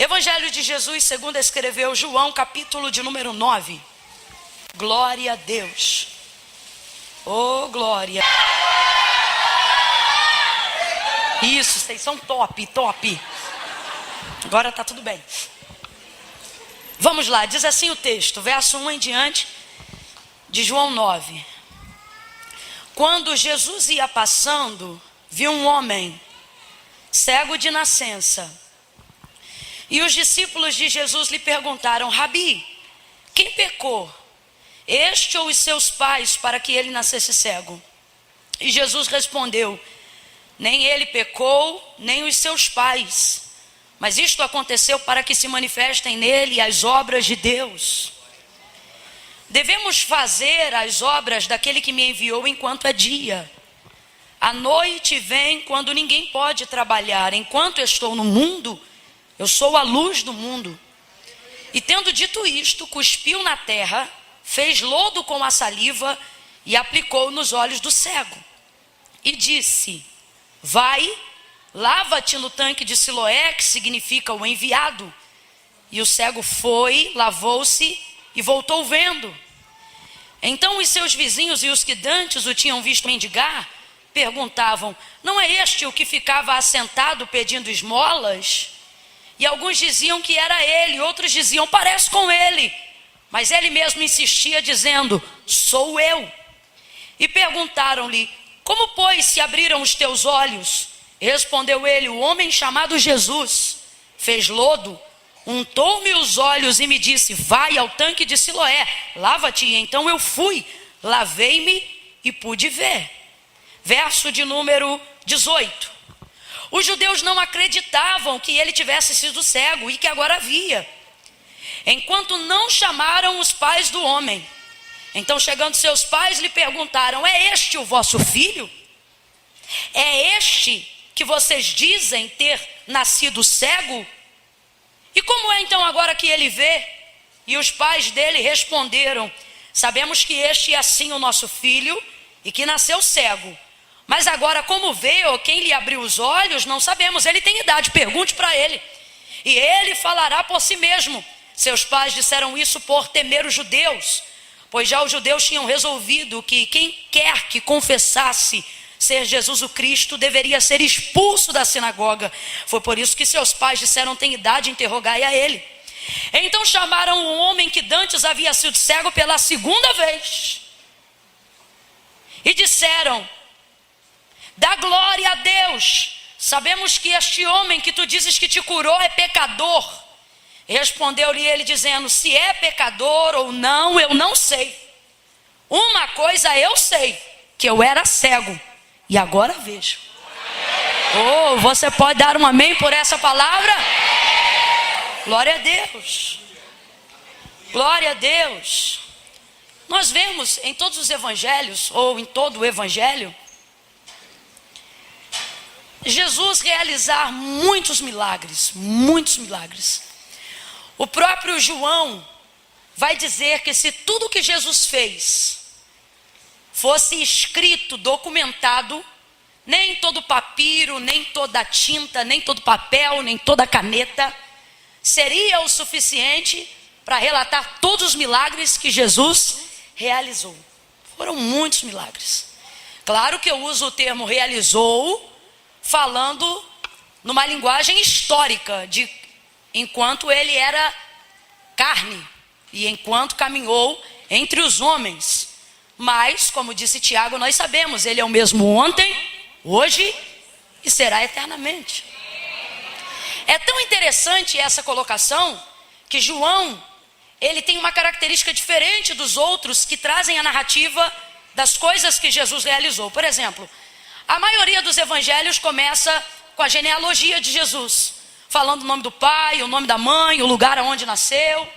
Evangelho de Jesus, segundo escreveu João, capítulo de número 9. Glória a Deus. Oh, glória. Isso, vocês são top. Agora tá tudo bem. Vamos lá, diz assim o texto, verso 1 em diante, de João 9. Quando Jesus ia passando, viu um homem cego de nascença. E os discípulos de Jesus lhe perguntaram: Rabi, quem pecou, este ou os seus pais, para que ele nascesse cego? E Jesus respondeu: nem ele pecou, nem os seus pais, mas isto aconteceu para que se manifestem nele as obras de Deus. Devemos fazer as obras daquele que me enviou enquanto é dia. A noite vem quando ninguém pode trabalhar. Enquanto eu estou no mundo, eu sou a luz do mundo. E tendo dito isto, cuspiu na terra, fez lodo com a saliva e aplicou nos olhos do cego. E disse: vai, lava-te no tanque de Siloé, que significa o enviado. E o cego foi, lavou-se e voltou vendo. Então os seus vizinhos e os que dantes o tinham visto mendigar, perguntavam: não é este o que ficava assentado pedindo esmolas? E alguns diziam que era ele, outros diziam: parece com ele. Mas ele mesmo insistia, dizendo: sou eu. E perguntaram-lhe: como, pois, se abriram os teus olhos? E respondeu ele: o homem chamado Jesus fez lodo, untou-me os olhos e me disse: vai ao tanque de Siloé, lava-te. E então eu fui, lavei-me e pude ver. Verso de número 18. Os judeus não acreditavam que ele tivesse sido cego e que agora via, enquanto não chamaram os pais do homem. Então, chegando seus pais, lhe perguntaram: é este o vosso filho? É este que vocês dizem ter nascido cego? E como é então agora que ele vê? E os pais dele responderam: sabemos que este é assim o nosso filho e que nasceu cego. Mas agora como vê ou quem lhe abriu os olhos, não sabemos. Ele tem idade, pergunte para ele. E ele falará por si mesmo. Seus pais disseram isso por temer os judeus, pois já os judeus tinham resolvido que quem quer que confessasse ser Jesus o Cristo deveria ser expulso da sinagoga. Foi por isso que seus pais disseram: tem idade, interrogai a ele. Então chamaram o homem que dantes havia sido cego pela segunda vez e disseram: dá glória a Deus, sabemos que este homem que tu dizes que te curou é pecador. Respondeu-lhe ele dizendo: se é pecador ou não, eu não sei. Uma coisa eu sei, que eu era cego e agora vejo. Oh, você pode dar um amém por essa palavra? Glória a Deus. Glória a Deus. Nós vemos em todos os evangelhos, ou em todo o evangelho, Jesus realizar muitos milagres. O próprio João vai dizer que se tudo que Jesus fez fosse escrito, documentado, nem todo papiro, nem toda tinta, nem todo papel, nem toda caneta seria o suficiente para relatar todos os milagres que Jesus realizou. Foram muitos milagres. Claro que eu uso o termo realizou falando numa linguagem histórica, de enquanto ele era carne e enquanto caminhou entre os homens. Mas, como disse Tiago, nós sabemos, ele é o mesmo ontem, hoje e será eternamente. É tão interessante essa colocação que João, ele tem uma característica diferente dos outros que trazem a narrativa das coisas que Jesus realizou. Por exemplo, a maioria dos evangelhos começa com a genealogia de Jesus, falando o nome do pai, o nome da mãe, o lugar onde nasceu,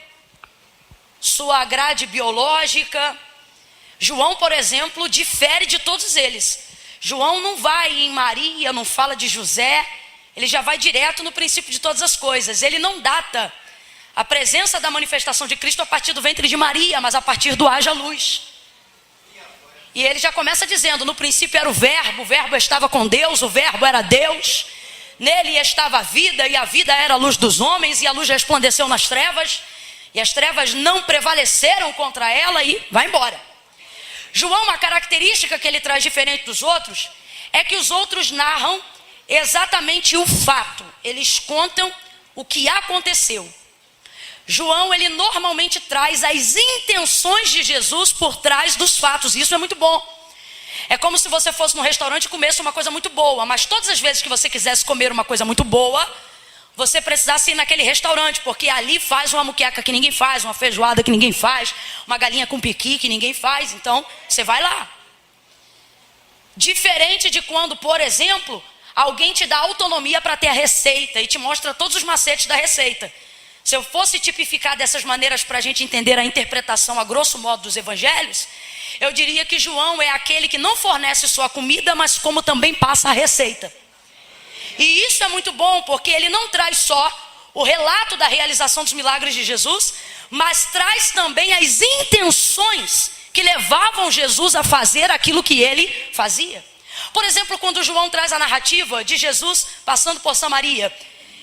sua grade biológica. João, por exemplo, difere de todos eles. João não vai em Maria, não fala de José, ele já vai direto no princípio de todas as coisas. Ele não data a presença da manifestação de Cristo a partir do ventre de Maria, mas a partir do haja luz. E ele já começa dizendo: no princípio era o verbo estava com Deus, o verbo era Deus. Nele estava a vida, e a vida era a luz dos homens, e a luz resplandeceu nas trevas, e as trevas não prevaleceram contra ela, e vai embora. João, uma característica que ele traz diferente dos outros, é que os outros narram exatamente o fato. Eles contam o que aconteceu. João, ele normalmente traz as intenções de Jesus por trás dos fatos. Isso é muito bom. É como se você fosse num restaurante e comesse uma coisa muito boa, mas todas as vezes que você quisesse comer uma coisa muito boa, você precisasse ir naquele restaurante, porque ali faz uma muqueca que ninguém faz, uma feijoada que ninguém faz, uma galinha com piqui que ninguém faz, então você vai lá. Diferente de quando, por exemplo, alguém te dá autonomia para ter a receita e te mostra todos os macetes da receita. Se eu fosse tipificar dessas maneiras para a gente entender a interpretação a grosso modo dos evangelhos, eu diria que João é aquele que não fornece só a comida, mas como também passa a receita. E isso é muito bom, porque ele não traz só o relato da realização dos milagres de Jesus, mas traz também as intenções que levavam Jesus a fazer aquilo que ele fazia. Por exemplo, quando João traz a narrativa de Jesus passando por Samaria,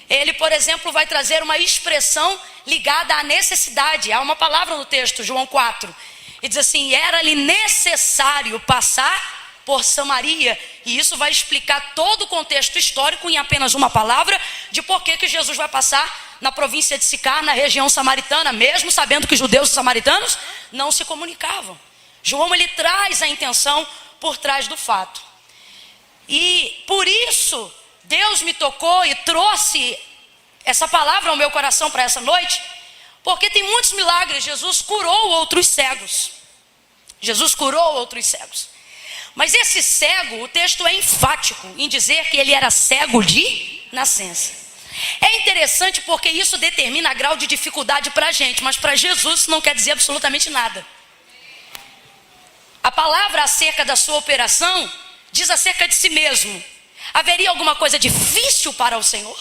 ele, por exemplo, vai trazer uma expressão ligada à necessidade. Há uma palavra no texto, João 4, e diz assim: era-lhe necessário passar por Samaria. E isso vai explicar todo o contexto histórico em apenas uma palavra de por que Jesus vai passar na província de Sicar, na região samaritana, mesmo sabendo que judeus e samaritanos não se comunicavam. João, ele traz a intenção por trás do fato. E por isso Deus me tocou e trouxe essa palavra ao meu coração para essa noite, porque tem muitos milagres. Jesus curou outros cegos. Jesus curou outros cegos. Mas esse cego, o texto é enfático em dizer que ele era cego de nascença. É interessante porque isso determina grau de dificuldade para a gente, mas para Jesus isso não quer dizer absolutamente nada. A palavra acerca da sua operação diz acerca de si mesmo. Haveria alguma coisa difícil para o Senhor?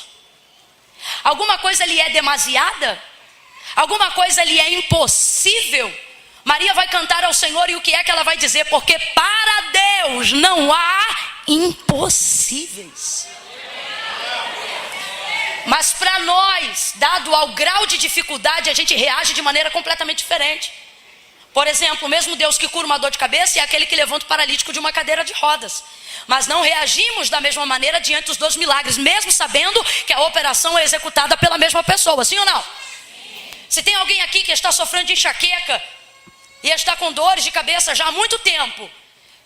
Alguma coisa lhe é demasiada? Alguma coisa lhe é impossível? Maria vai cantar ao Senhor e o que é que ela vai dizer? Porque para Deus não há impossíveis. Mas para nós, dado ao grau de dificuldade, a gente reage de maneira completamente diferente. Por exemplo, o mesmo Deus que cura uma dor de cabeça é aquele que levanta o paralítico de uma cadeira de rodas. Mas não reagimos da mesma maneira diante dos dois milagres, mesmo sabendo que a operação é executada pela mesma pessoa, sim ou não? Se tem alguém aqui que está sofrendo de enxaqueca e está com dores de cabeça já há muito tempo,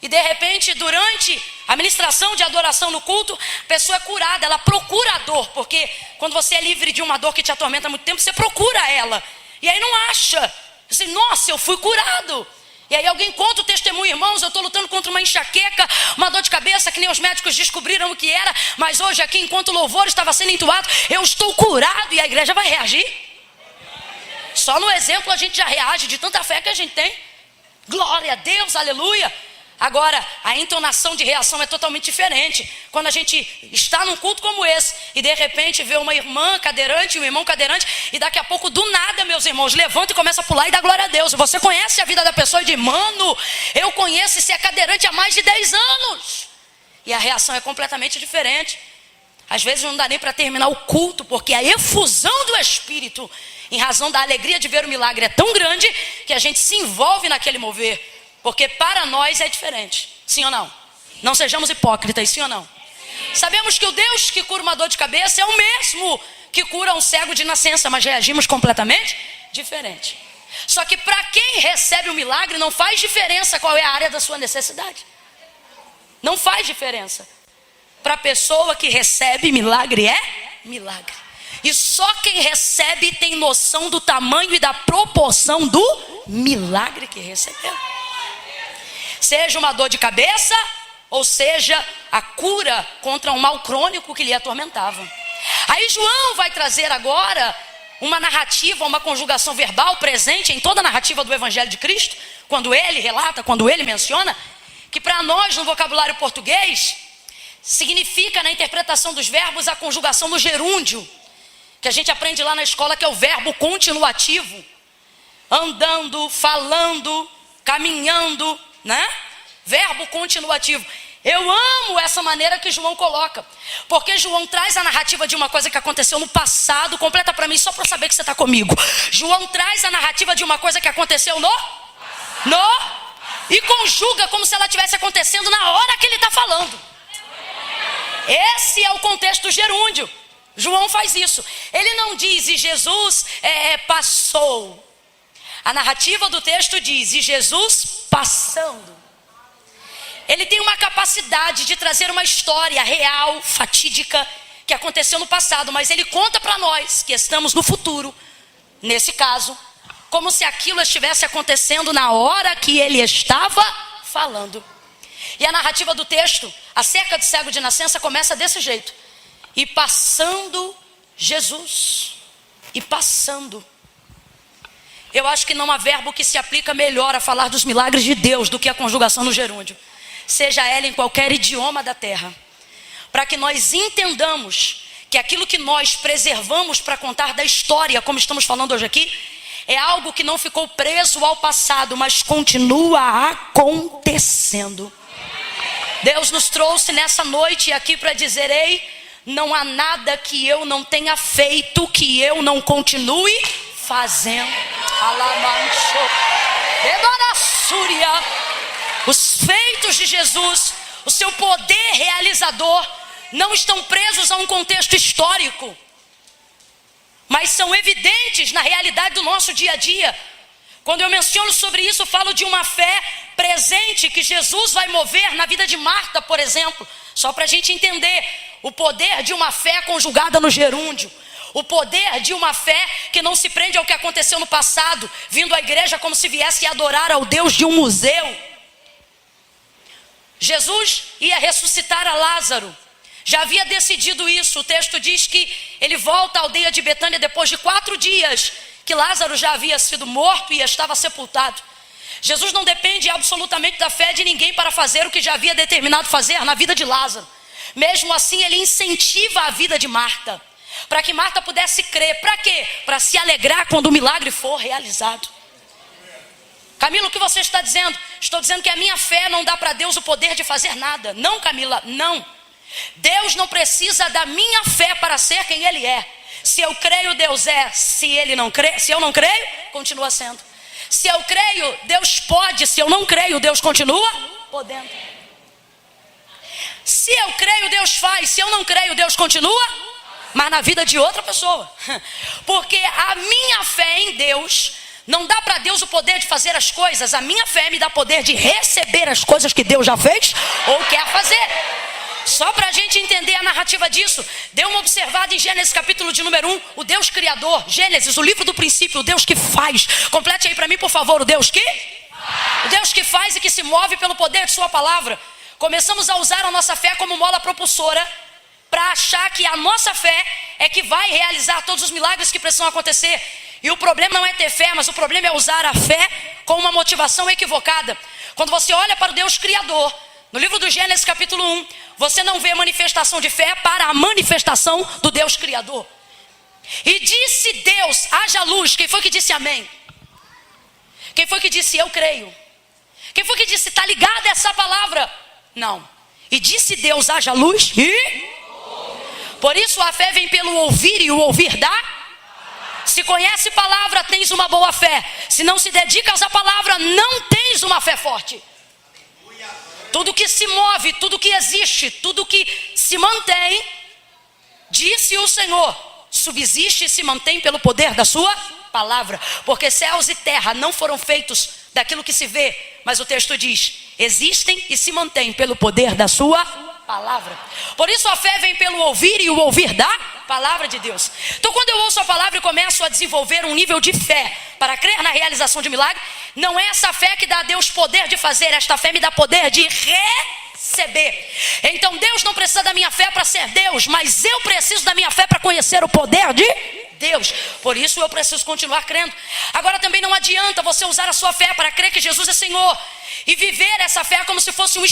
e de repente durante a ministração de adoração no culto, a pessoa é curada, ela procura a dor, porque quando você é livre de uma dor que te atormenta há muito tempo, você procura ela, e aí não acha, assim, nossa, eu fui curado. E aí alguém conta o testemunho: irmãos, eu estou lutando contra uma enxaqueca, uma dor de cabeça que nem os médicos descobriram o que era, mas hoje aqui, enquanto o louvor estava sendo entoado, eu estou curado. E a igreja vai reagir? Só no exemplo a gente já reage de tanta fé que a gente tem. Glória a Deus, aleluia. Agora, a entonação de reação é totalmente diferente. Quando a gente está num culto como esse e de repente vê uma irmã cadeirante, um irmão cadeirante, e daqui a pouco, do nada, meus irmãos, levanta e começa a pular e dá glória a Deus. Você conhece a vida da pessoa e diz: mano, eu conheço esse cadeirante há mais de 10 anos. E a reação é completamente diferente. Às vezes não dá nem para terminar o culto, porque a efusão do Espírito, em razão da alegria de ver o milagre, é tão grande que a gente se envolve naquele mover. Porque para nós é diferente, sim ou não? Não sejamos hipócritas, sim ou não? Sabemos que o Deus que cura uma dor de cabeça é o mesmo que cura um cego de nascença, mas reagimos completamente diferente. Só que para quem recebe o milagre não faz diferença qual é a área da sua necessidade. Não faz diferença. Para a pessoa que recebe milagre é milagre. E só quem recebe tem noção do tamanho e da proporção do milagre que recebeu. Seja uma dor de cabeça, ou seja, a cura contra um mal crônico que lhe atormentava. Aí João vai trazer agora uma narrativa, uma conjugação verbal presente em toda a narrativa do Evangelho de Cristo, quando ele relata, quando ele menciona, que para nós no vocabulário português, significa na interpretação dos verbos a conjugação no gerúndio, que a gente aprende lá na escola, que é o verbo continuativo. Andando, falando, caminhando, né? Verbo continuativo. Eu amo essa maneira que João coloca, porque João traz a narrativa de uma coisa que aconteceu no passado. Completa para mim só para saber que você está comigo. João traz a narrativa de uma coisa que aconteceu e conjuga como se ela estivesse acontecendo na hora que ele está falando. Esse é o contexto gerúndio. João faz isso. Ele não diz e Jesus passou. A narrativa do texto diz e Jesus passando. Ele tem uma capacidade de trazer uma história real, fatídica, que aconteceu no passado, mas ele conta para nós que estamos no futuro, nesse caso, como se aquilo estivesse acontecendo na hora que ele estava falando. E a narrativa do texto, acerca do cego de nascença, começa desse jeito. E passando Jesus. E passando. Eu acho que não há verbo que se aplica melhor a falar dos milagres de Deus do que a conjugação no gerúndio. Seja ela em qualquer idioma da terra. Para que nós entendamos que aquilo que nós preservamos para contar da história, como estamos falando hoje aqui, é algo que não ficou preso ao passado, mas continua acontecendo. Deus nos trouxe nessa noite aqui para dizer: ei, não há nada que eu não tenha feito, que eu não continue fazendo. Os feitos de Jesus, o seu poder realizador, não estão presos a um contexto histórico, mas são evidentes na realidade do nosso dia a dia. Quando eu menciono sobre isso, eu falo de uma fé presente que Jesus vai mover na vida de Marta, por exemplo. Só para a gente entender o poder de uma fé conjugada no gerúndio. O poder de uma fé que não se prende ao que aconteceu no passado, vindo à igreja como se viesse adorar ao Deus de um museu. Jesus ia ressuscitar a Lázaro. Já havia decidido isso. O texto diz que ele volta à aldeia de Betânia depois de 4 dias que Lázaro já havia sido morto e estava sepultado. Jesus não depende absolutamente da fé de ninguém para fazer o que já havia determinado fazer na vida de Lázaro. Mesmo assim, ele incentiva a vida de Marta, para que Marta pudesse crer. Para quê? Para se alegrar quando o milagre for realizado. Camila, o que você está dizendo? Estou dizendo que a minha fé não dá para Deus o poder de fazer nada. Não, Camila, não. Deus não precisa da minha fé para ser quem Ele é. Se eu creio, Deus é. Se eu não creio, continua sendo. Se eu creio, Deus pode. Se eu não creio, Deus continua podendo. Se eu creio, Deus faz. Se eu não creio, Deus continua, mas na vida de outra pessoa. Porque a minha fé em Deus não dá para Deus o poder de fazer as coisas. A minha fé me dá poder de receber as coisas que Deus já fez ou quer fazer. Só para a gente entender a narrativa disso, dê uma observada em Gênesis capítulo de número 1. O Deus Criador, Gênesis, o livro do princípio, o Deus que faz. Complete aí para mim, por favor, o Deus que faz. O Deus que faz e que se move pelo poder de sua palavra. Começamos a usar a nossa fé como mola propulsora para achar que a nossa fé é que vai realizar todos os milagres que precisam acontecer. E o problema não é ter fé, mas o problema é usar a fé com uma motivação equivocada. Quando você olha para o Deus Criador, no livro do Gênesis capítulo 1, você não vê manifestação de fé para a manifestação do Deus Criador. E disse Deus, haja luz. Quem foi que disse amém? Quem foi que disse eu creio? Quem foi que disse está ligada essa palavra? Não. E disse Deus, haja luz e... Por isso a fé vem pelo ouvir e o ouvir dá. Se conhece palavra, tens uma boa fé. Se não se dedicas à palavra, não tens uma fé forte. Tudo que se move, tudo que existe, tudo que se mantém, disse o Senhor, subsiste e se mantém pelo poder da sua palavra. Porque céus e terra não foram feitos daquilo que se vê, mas o texto diz, existem e se mantêm pelo poder da sua palavra. Por isso a fé vem pelo ouvir e o ouvir da palavra de Deus. Então quando eu ouço a palavra e começo a desenvolver um nível de fé para crer na realização de milagre, não é essa fé que dá a Deus poder de fazer, esta fé me dá poder de receber. Então Deus não precisa da minha fé para ser Deus, mas eu preciso da minha fé para conhecer o poder de Deus. Por isso eu preciso continuar crendo. Agora também não adianta você usar a sua fé para crer que Jesus é Senhor e viver essa fé como se fosse um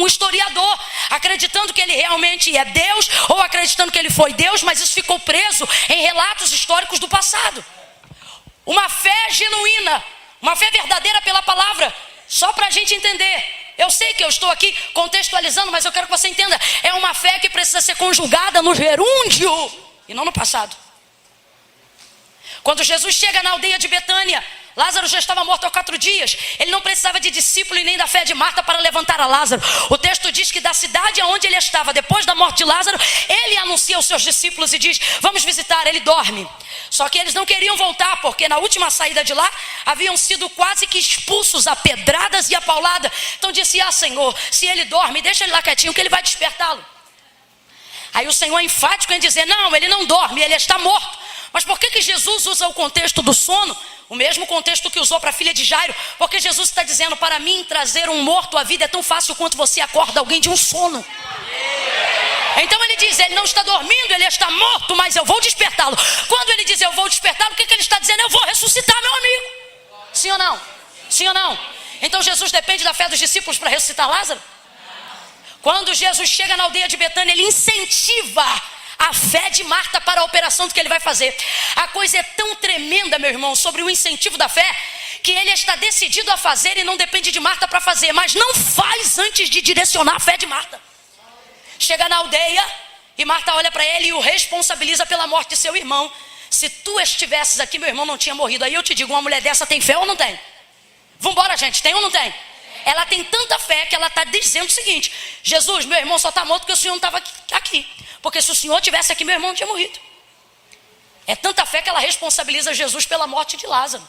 historiador, acreditando que ele realmente é Deus ou acreditando que ele foi Deus, mas isso ficou preso em relatos históricos do passado. Uma fé genuína, uma fé verdadeira pela palavra, só para a gente entender, Eu sei que eu estou aqui contextualizando, mas eu quero que você entenda. É uma fé que precisa ser conjugada no gerúndio e não no passado. Quando Jesus chega na aldeia de Betânia, Lázaro já estava morto há 4 dias. Ele não precisava de discípulo e nem da fé de Marta para levantar a Lázaro. O texto diz que da cidade onde ele estava, depois da morte de Lázaro, ele anuncia aos seus discípulos e diz: vamos visitar, ele dorme. Só que eles não queriam voltar, porque na última saída de lá, haviam sido quase que expulsos a pedradas e a paulada. Então disse: Senhor, se ele dorme, deixa ele lá quietinho que ele vai despertá-lo. Aí o Senhor é enfático em dizer: não, ele não dorme, ele está morto. Mas por que Jesus usa o contexto do sono? O mesmo contexto que usou para a filha de Jairo. Porque Jesus está dizendo: para mim trazer um morto à vida é tão fácil quanto você acorda alguém de um sono. Então ele diz: ele não está dormindo, ele está morto, mas eu vou despertá-lo. Quando ele diz eu vou despertá-lo, o que ele está dizendo? Eu vou ressuscitar meu amigo. Sim ou não? Sim ou não? Então Jesus depende da fé dos discípulos para ressuscitar Lázaro? Quando Jesus chega na aldeia de Betânia, ele incentiva a fé de Marta para a operação do que ele vai fazer. A coisa é tão tremenda, meu irmão, sobre o incentivo da fé, que ele está decidido a fazer e não depende de Marta para fazer, mas não faz antes de direcionar a fé de Marta. Chega na aldeia e Marta olha para ele e o responsabiliza pela morte de seu irmão. Se tu estivesses aqui, meu irmão não tinha morrido. Aí eu te digo, uma mulher dessa tem fé ou não tem? Vambora, gente, tem ou não tem? Ela tem tanta fé que ela está dizendo o seguinte: Jesus, meu irmão só está morto porque o senhor não estava aqui. Porque se o senhor estivesse aqui, meu irmão não tinha morrido. É tanta fé que ela responsabiliza Jesus pela morte de Lázaro.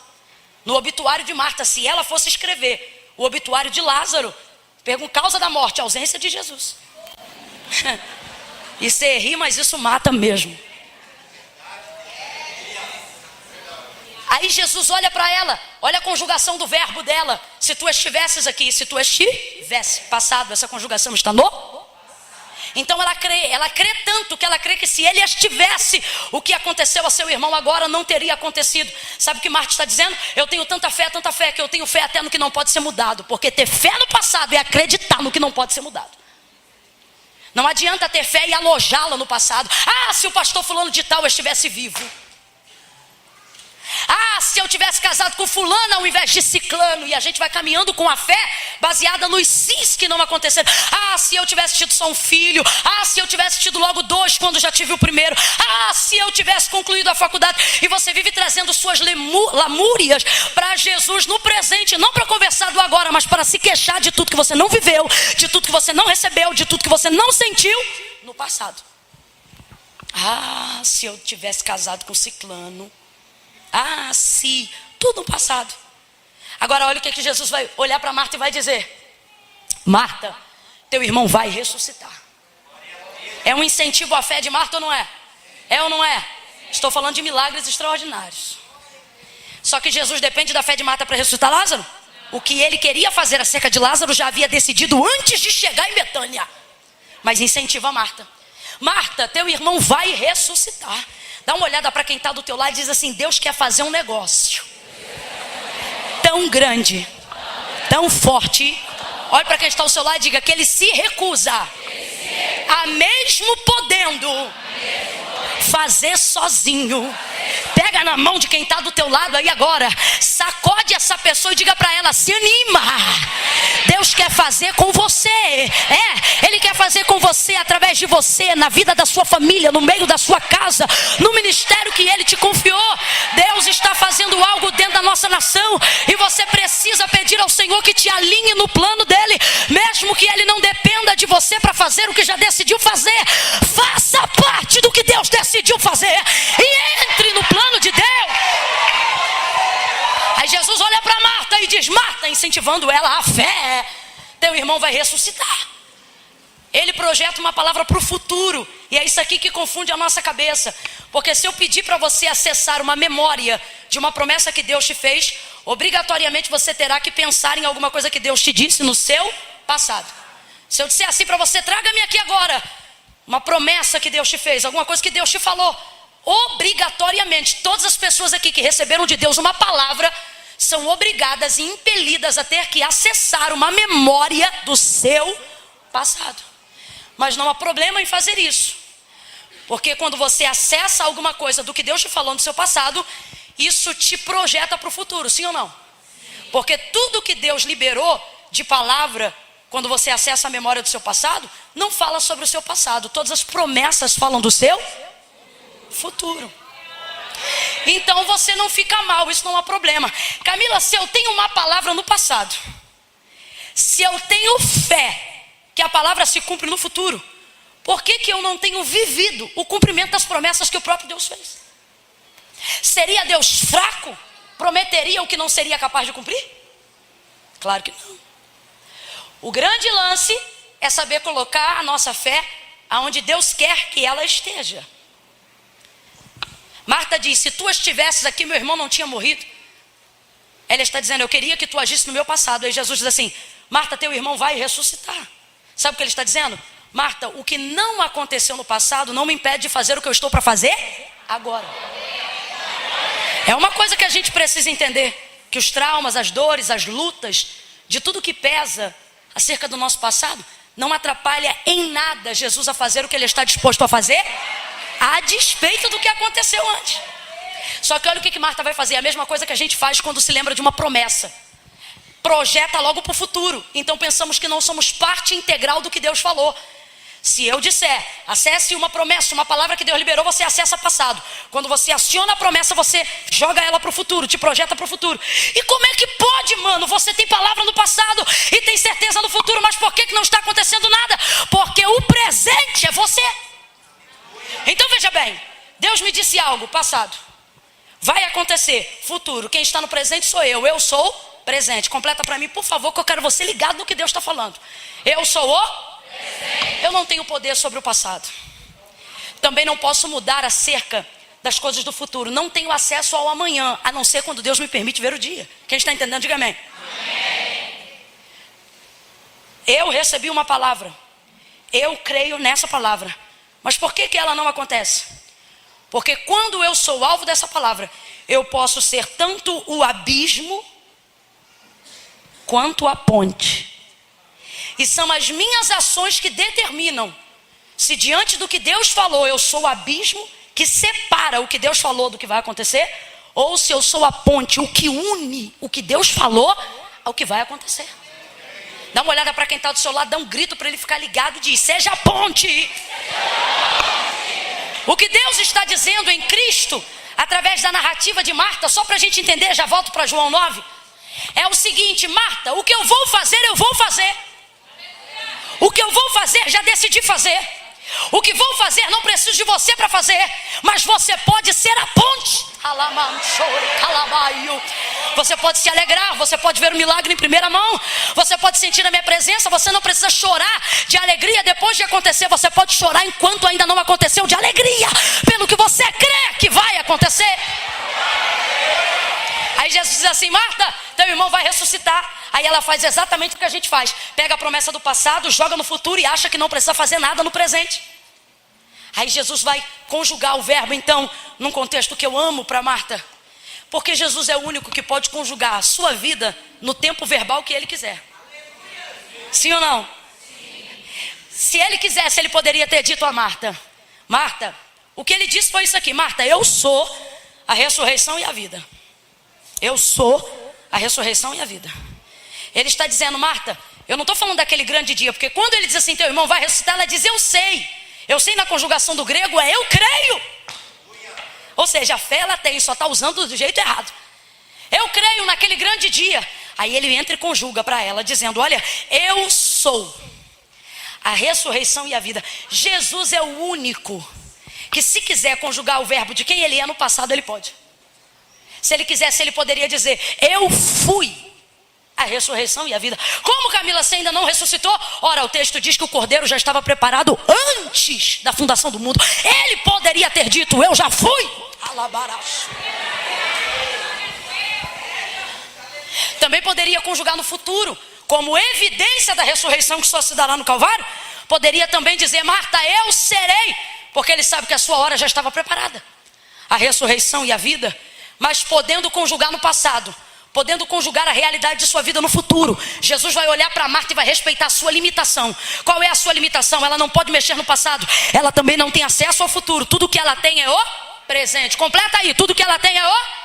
No obituário de Marta, se ela fosse escrever o obituário de Lázaro, causa da morte, ausência de Jesus. E você ri, mas isso mata mesmo. Aí Jesus olha para ela, olha a conjugação do verbo dela. Se tu estivesses aqui, se tu estivesse, passado, essa conjugação está no. Então ela crê tanto que ela crê que se ele estivesse, o que aconteceu a seu irmão agora não teria acontecido. Sabe o que Marta está dizendo? Eu tenho tanta fé, que eu tenho fé até no que não pode ser mudado. Porque ter fé no passado é acreditar no que não pode ser mudado. Não adianta ter fé e alojá-la no passado. Se o pastor fulano de tal estivesse vivo. Se eu tivesse casado com fulano ao invés de ciclano. E a gente vai caminhando com a fé baseada nos sis que não aconteceram. Se eu tivesse tido só um filho. Se eu tivesse tido logo 2 quando já tive o primeiro. Se eu tivesse concluído a faculdade. E você vive trazendo suas lamúrias para Jesus no presente. Não para conversar do agora, mas para se queixar de tudo que você não viveu, de tudo que você não recebeu, de tudo que você não sentiu no passado. Se eu tivesse casado com ciclano. Se, tudo no passado. Agora olha o que Jesus vai olhar para Marta e vai dizer: Marta, teu irmão vai ressuscitar. É um incentivo à fé de Marta ou não é? É ou não é? Estou falando de milagres extraordinários. Só que Jesus depende da fé de Marta para ressuscitar Lázaro? O que ele queria fazer acerca de Lázaro já havia decidido antes de chegar em Betânia. Mas incentiva Marta. Marta, teu irmão vai ressuscitar. Dá uma olhada para quem está do teu lado e diz assim: Deus quer fazer um negócio tão grande, tão forte. Olha para quem está ao seu lado e diga que ele se recusa a mesmo podendo fazer sozinho. Pega na mão de quem está do teu lado aí agora, sacode essa pessoa e diga para ela: se anima. Deus quer fazer com você. Ele quer fazer com você, através de você, na vida da sua família, no meio da sua casa, no ministério que Ele te confiou. Deus está fazendo algo dentro da nossa nação e você precisa pedir ao Senhor que te alinhe no plano dEle, mesmo que Ele não dependa de você para fazer o que já decidiu fazer. Faça parte do que Deus decidiu fazer e entre no plano de Deus. Aí Jesus olha para Marta e diz: Marta, incentivando ela à fé, teu irmão vai ressuscitar. Ele projeta uma palavra para o futuro. E é isso aqui que confunde a nossa cabeça. Porque se eu pedir para você acessar uma memória de uma promessa que Deus te fez, obrigatoriamente você terá que pensar em alguma coisa que Deus te disse no seu passado. Se eu disser assim para você: traga-me aqui agora uma promessa que Deus te fez, alguma coisa que Deus te falou, obrigatoriamente todas as pessoas aqui que receberam de Deus uma palavra são obrigadas e impelidas a ter que acessar uma memória do seu passado. Mas não há problema em fazer isso, porque quando você acessa alguma coisa do que Deus te falou no seu passado, isso te projeta para o futuro, sim ou não? Porque tudo que Deus liberou de palavra quando você acessa a memória do seu passado, não fala sobre o seu passado. Todas as promessas falam do seu futuro. Então você não fica mal, isso não é problema. Camila, se eu tenho uma palavra no passado, se eu tenho fé que a palavra se cumpre no futuro, por que eu não tenho vivido o cumprimento das promessas que o próprio Deus fez? Seria Deus fraco? Prometeria o que não seria capaz de cumprir? Claro que não. O grande lance é saber colocar a nossa fé aonde Deus quer que ela esteja. Marta diz, se tu estivesses aqui, meu irmão não tinha morrido. Ela está dizendo, eu queria que tu agisse no meu passado. Aí Jesus diz assim, Marta, teu irmão vai ressuscitar. Sabe o que ele está dizendo? Marta, o que não aconteceu no passado não me impede de fazer o que eu estou para fazer agora. É uma coisa que a gente precisa entender, que os traumas, as dores, as lutas, de tudo que pesa acerca do nosso passado, não atrapalha em nada Jesus a fazer o que ele está disposto a fazer, a despeito do que aconteceu antes. Só que olha o que Marta vai fazer, a mesma coisa que a gente faz quando se lembra de uma promessa. Projeta logo para o futuro. Então pensamos que não somos parte integral do que Deus falou. Se eu disser, acesse uma promessa, uma palavra que Deus liberou, você acessa passado. Quando você aciona a promessa, você joga ela para o futuro, te projeta para o futuro. E como é que pode, mano? Você tem palavra no passado e tem certeza no futuro, mas por que não está acontecendo nada? Porque o presente é você. Então veja bem, Deus me disse algo, passado. Vai acontecer, futuro. Quem está no presente sou eu sou presente. Completa para mim, por favor, que eu quero você ligado no que Deus está falando. Eu sou o... Eu não tenho poder sobre o passado. Também não posso mudar acerca das coisas do futuro. Não tenho acesso ao amanhã, a não ser quando Deus me permite ver o dia. Quem está entendendo, diga amém. Eu recebi uma palavra. Eu creio nessa palavra. Mas por que ela não acontece? Porque quando eu sou alvo dessa palavra, eu posso ser tanto o abismo quanto a ponte. E são as minhas ações que determinam se diante do que Deus falou eu sou o abismo que separa o que Deus falou do que vai acontecer, ou se eu sou a ponte, o que une o que Deus falou ao que vai acontecer. Dá uma olhada para quem está do seu lado, dá um grito para ele ficar ligado e diz, seja a ponte. O que Deus está dizendo em Cristo, através da narrativa de Marta, só para a gente entender, já volto para João 9, é o seguinte, Marta, o que eu vou fazer, eu vou fazer. O que eu vou fazer, já decidi fazer. O que vou fazer, não preciso de você para fazer, mas você pode ser a ponte. Você pode se alegrar, você pode ver o milagre em primeira mão, você pode sentir a minha presença, você não precisa chorar de alegria depois de acontecer, você pode chorar enquanto ainda não aconteceu de alegria, pelo que você crê que vai acontecer. Aí Jesus diz assim, Marta, teu irmão vai ressuscitar. Aí ela faz exatamente o que a gente faz. Pega a promessa do passado, joga no futuro e acha que não precisa fazer nada no presente. Aí Jesus vai conjugar o verbo, então, num contexto que eu amo para Marta. Porque Jesus é o único que pode conjugar a sua vida no tempo verbal que ele quiser. Sim ou não? Se ele quisesse, ele poderia ter dito a Marta, Marta, o que ele disse foi isso aqui, Marta, eu sou a ressurreição e a vida. Eu sou a ressurreição e a vida. Ele está dizendo, Marta, eu não estou falando daquele grande dia, porque quando ele diz assim, teu irmão vai ressuscitar, ela diz, eu sei. Eu sei na conjugação do grego é eu creio. Ou seja, a fé ela tem, só está usando do jeito errado. Eu creio naquele grande dia. Aí ele entra e conjuga para ela, dizendo, olha, eu sou a ressurreição e a vida. Jesus é o único que se quiser conjugar o verbo de quem ele é no passado, ele pode. Se ele quisesse, ele poderia dizer, eu fui a ressurreição e a vida. Como, Camila, você ainda não ressuscitou? Ora, o texto diz que o cordeiro já estava preparado antes da fundação do mundo. Ele poderia ter dito, eu já fui. Alabaraço. Também poderia conjugar no futuro, como evidência da ressurreição que só se dará no Calvário. Poderia também dizer, Marta, eu serei, porque ele sabe que a sua hora já estava preparada. A ressurreição e a vida, mas podendo conjugar no passado, podendo conjugar a realidade de sua vida no futuro. Jesus vai olhar para Marta e vai respeitar a sua limitação. Qual é a sua limitação? Ela não pode mexer no passado, ela também não tem acesso ao futuro. Tudo que ela tem é o presente. Completa aí, tudo que ela tem é o presente.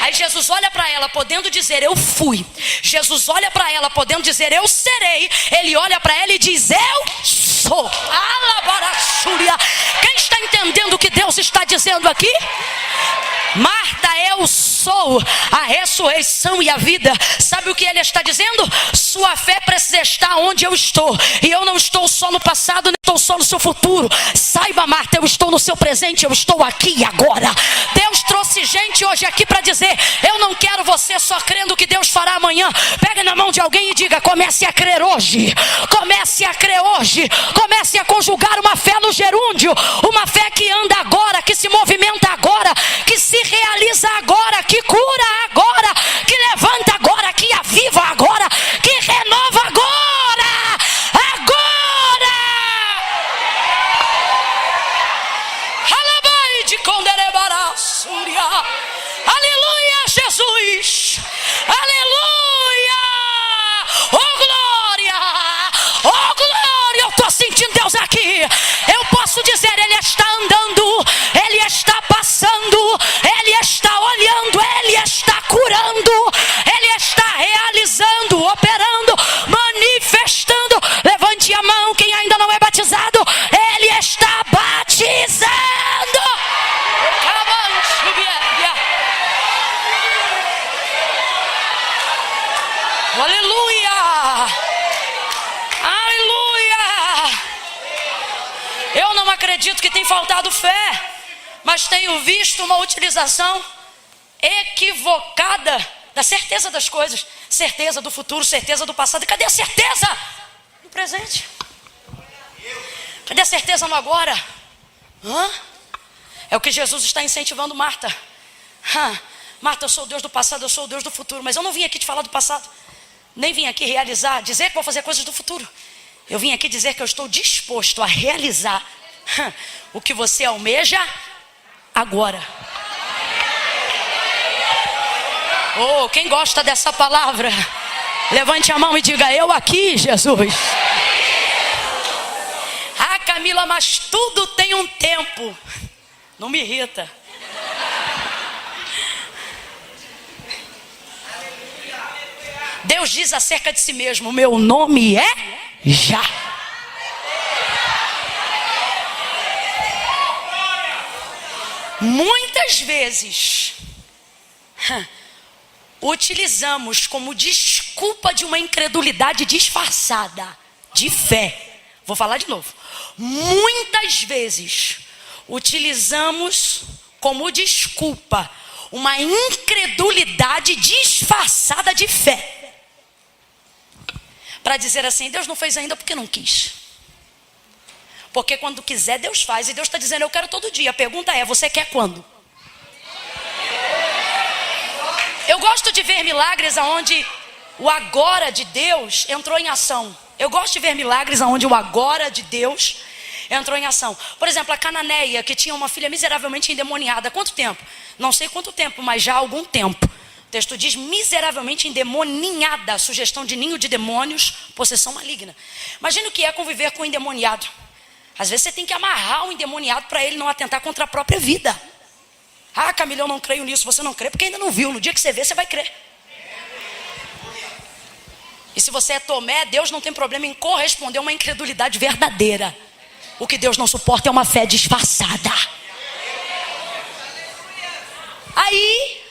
Aí Jesus olha para ela podendo dizer eu fui. Jesus olha para ela podendo dizer eu serei. Ele olha para ela e diz eu sou. Alabarachúria. Quem está entendendo o que Deus está dizendo aqui? Marta, eu sou a ressurreição e a vida. Sabe o que ele está dizendo? Sua fé precisa estar onde eu estou. E eu não estou só no passado, nem estou só no seu futuro. Saiba, Marta, eu estou no seu presente, eu estou aqui e agora. Deus trouxe gente hoje aqui para dizer, eu não quero você só crendo que Deus fará amanhã. Pega na mão de alguém e diga, comece a crer hoje. Comece a crer hoje. Comece a conjugar uma fé no gerúndio. Uma fé que anda agora, que se movimenta agora, que se realiza agora, que cura agora, que levanta agora, que aviva agora, que renova agora. Agora! Alabai de conderebaraçúria. Aleluia, Jesus. Aleluia. Oh glória. Oh glória. Eu estou sentindo Deus aqui. Eu posso dizer, Ele está andando, Ele está passando, Ele está olhando, Ele está curando, Ele está realizando, operando, manifestando. Levante a mão quem ainda não é batizado. Ele está batizando. Aleluia. Aleluia. Eu não acredito que tem faltado fé, mas tenho visto uma utilização equivocada da certeza das coisas, certeza do futuro, certeza do passado. E cadê a certeza no presente? Cadê a certeza no agora? É o que Jesus está incentivando Marta. Marta, eu sou o Deus do passado, eu sou o Deus do futuro, mas eu não vim aqui te falar do passado, nem vim aqui realizar, dizer que vou fazer coisas do futuro. Eu vim aqui dizer que eu estou disposto a realizar o que você almeja agora. Oh, quem gosta dessa palavra, levante a mão e diga, eu aqui, Jesus. Ah, Camila, mas tudo tem um tempo. Não me irrita. Deus diz acerca de si mesmo, meu nome é já. Muitas vezes utilizamos como desculpa de uma incredulidade disfarçada de fé. Vou falar de novo. Muitas vezes utilizamos como desculpa uma incredulidade disfarçada de fé. Para dizer assim, Deus não fez ainda porque não quis. Porque quando quiser, Deus faz. E Deus está dizendo, eu quero todo dia. A pergunta é, você quer quando? Eu gosto de ver milagres onde o agora de Deus entrou em ação. Eu gosto de ver milagres onde o agora de Deus entrou em ação. Por exemplo, a Cananeia, que tinha uma filha miseravelmente endemoniada. Quanto tempo? Não sei quanto tempo, mas já há algum tempo. O texto diz miseravelmente endemoniada, sugestão de ninho de demônios, possessão maligna. Imagina o que é conviver com um endemoniado. Às vezes você tem que amarrar o endemoniado para ele não atentar contra a própria vida. Ah, Camila, eu não creio nisso. Você não crê porque ainda não viu. No dia que você vê, você vai crer. E se você é Tomé, Deus não tem problema em corresponder a uma incredulidade verdadeira. O que Deus não suporta é uma fé disfarçada. Aí,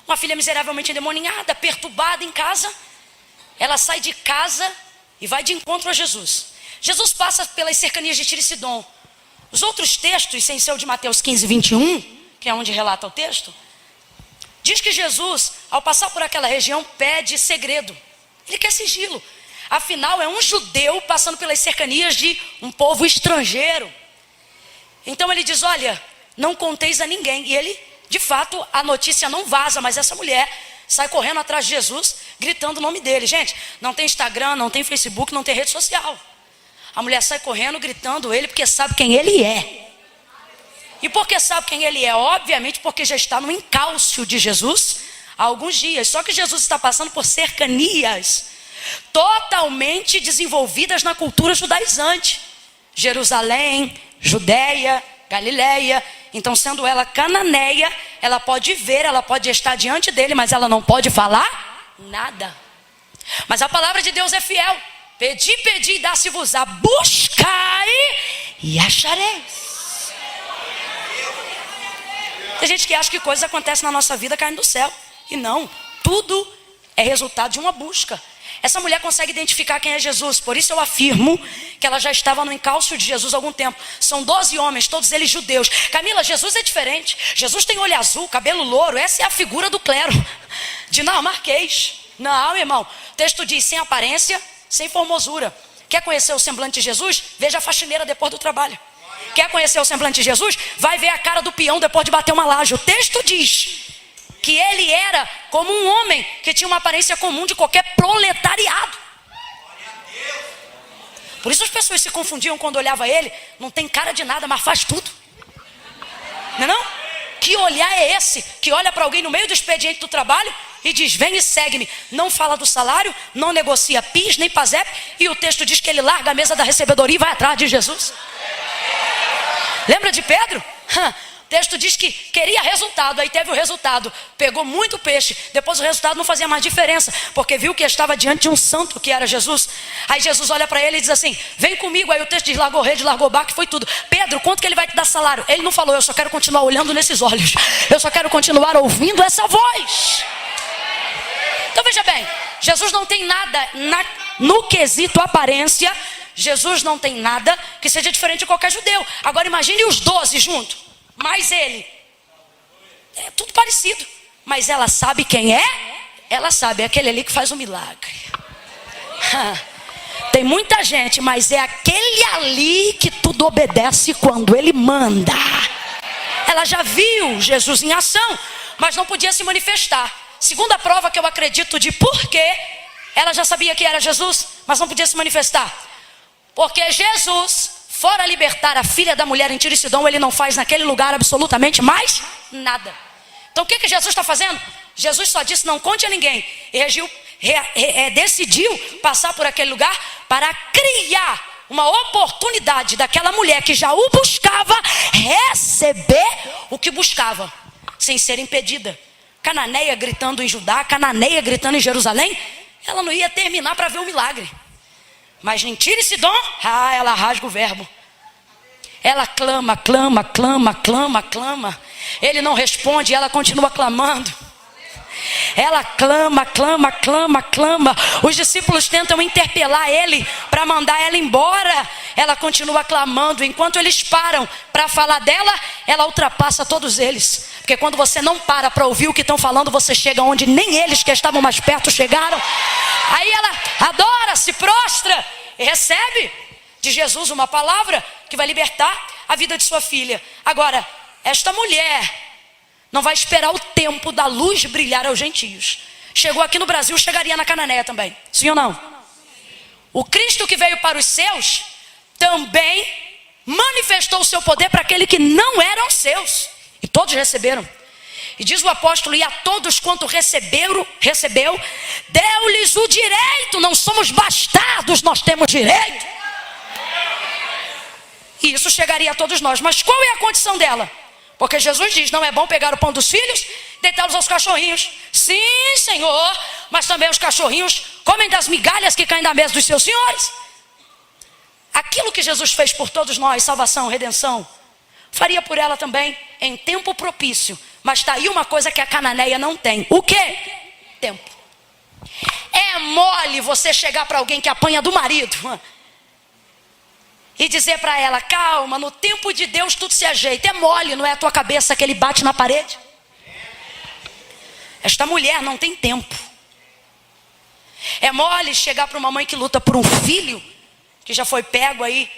uma filha miseravelmente endemoniada, perturbada em casa, ela sai de casa e vai de encontro a Jesus. Jesus passa pelas cercanias de Tiro e Sidom. Os outros textos, sem ser o de Mateus 15, 21, que é onde relata o texto, diz que Jesus, ao passar por aquela região, pede segredo. Ele quer sigilo. Afinal, é um judeu passando pelas cercanias de um povo estrangeiro. Então ele diz, olha, não conteis a ninguém. E ele, de fato, a notícia não vaza, mas essa mulher sai correndo atrás de Jesus, gritando o nome dele. Gente, não tem Instagram, não tem Facebook, não tem rede social. A mulher sai correndo, gritando ele, porque sabe quem ele é. E por que sabe quem ele é? Obviamente porque já está no encalço de Jesus há alguns dias. Só que Jesus está passando por cercanias totalmente desenvolvidas na cultura judaizante. Jerusalém, Judeia, Galileia. Então, sendo ela cananeia, ela pode ver, ela pode estar diante dele, mas ela não pode falar nada. Mas a palavra de Deus é fiel. Pedi, pedi e dá-se-vos-á. Buscai e achareis. Tem gente que acha que coisas acontecem na nossa vida caindo do céu. E não, tudo é resultado de uma busca. Essa mulher consegue identificar quem é Jesus. Por isso eu afirmo que ela já estava no encalço de Jesus há algum tempo. São 12 homens, todos eles judeus. Camila, Jesus é diferente. Jesus tem olho azul, cabelo louro. Essa é a figura do clero dinamarquês. Não, irmão. O texto diz sem aparência, sem formosura. Quer conhecer o semblante de Jesus? Veja a faxineira depois do trabalho. Quer conhecer o semblante de Jesus? Vai ver a cara do peão depois de bater uma laje. O texto diz que ele era como um homem que tinha uma aparência comum de qualquer proletariado. Por isso as pessoas se confundiam quando olhavam ele. Não tem cara de nada, mas faz tudo. Não é não? Que olhar é esse? Que olha para alguém no meio do expediente do trabalho e diz, vem e segue-me. Não fala do salário, não negocia PIS, nem PASEP. E o texto diz que ele larga a mesa da recebedoria e vai atrás de Jesus. Lembra de Pedro? O texto diz que queria resultado, aí teve o resultado, pegou muito peixe, depois o resultado não fazia mais diferença, porque viu que estava diante de um santo que era Jesus. Aí Jesus olha para ele e diz assim, vem comigo. Aí o texto diz, largou rede, largou barco, foi tudo. Pedro, quanto que ele vai te dar salário? Ele não falou, eu só quero continuar olhando nesses olhos, eu só quero continuar ouvindo essa voz. Então veja bem, Jesus não tem nada no quesito aparência. Jesus não tem nada que seja diferente de qualquer judeu. Agora imagine os 12 juntos. Mas ele, é tudo parecido. Mas ela sabe quem é? Ela sabe, é aquele ali que faz o milagre. Tem muita gente, mas é aquele ali que tudo obedece quando ele manda. Ela já viu Jesus em ação, mas não podia se manifestar. Segunda prova que eu acredito de porquê ela já sabia que era Jesus, mas não podia se manifestar. Porque Jesus, fora libertar a filha da mulher em Tiro e Sidom, ele não faz naquele lugar absolutamente mais nada. Então o que Jesus está fazendo? Jesus só disse, não conte a ninguém. E decidiu passar por aquele lugar para criar uma oportunidade daquela mulher que já o buscava, receber o que buscava, sem ser impedida. Cananeia gritando em Judá, Cananeia gritando em Jerusalém, ela não ia terminar para ver o milagre. Mas em Tiro e Sidom, ela rasga o verbo. Ela clama, clama, clama, clama, clama. Ele não responde, ela continua clamando. Ela clama, clama, clama, clama. Os discípulos tentam interpelar ele para mandar ela embora. Ela continua clamando. Enquanto eles param para falar dela, ela ultrapassa todos eles. Porque quando você não para ouvir o que estão falando, você chega onde nem eles que estavam mais perto chegaram. Aí ela adora, se prostra e recebe de Jesus uma palavra que vai libertar a vida de sua filha. Agora, esta mulher não vai esperar o tempo da luz brilhar aos gentios. Chegou aqui no Brasil, chegaria na Cananeia também. Sim ou não? O Cristo que veio para os seus também manifestou o seu poder para aquele que não eram seus. E todos receberam. E diz o apóstolo, e a todos quanto recebeu, deu-lhes o direito. Não somos bastardos, nós temos direito. E isso chegaria a todos nós. Mas qual é a condição dela? Porque Jesus diz, não é bom pegar o pão dos filhos e deitá-los aos cachorrinhos. Sim, Senhor, mas também os cachorrinhos comem das migalhas que caem da mesa dos seus senhores. Aquilo que Jesus fez por todos nós, salvação, redenção, faria por ela também em tempo propício. Mas está aí uma coisa que a cananeia não tem. O quê? Tempo. É mole você chegar para alguém que apanha do marido e dizer para ela, calma, no tempo de Deus tudo se ajeita. É mole, não é a tua cabeça que ele bate na parede? Esta mulher não tem tempo. É mole chegar para uma mãe que luta por um filho, que já foi pego aí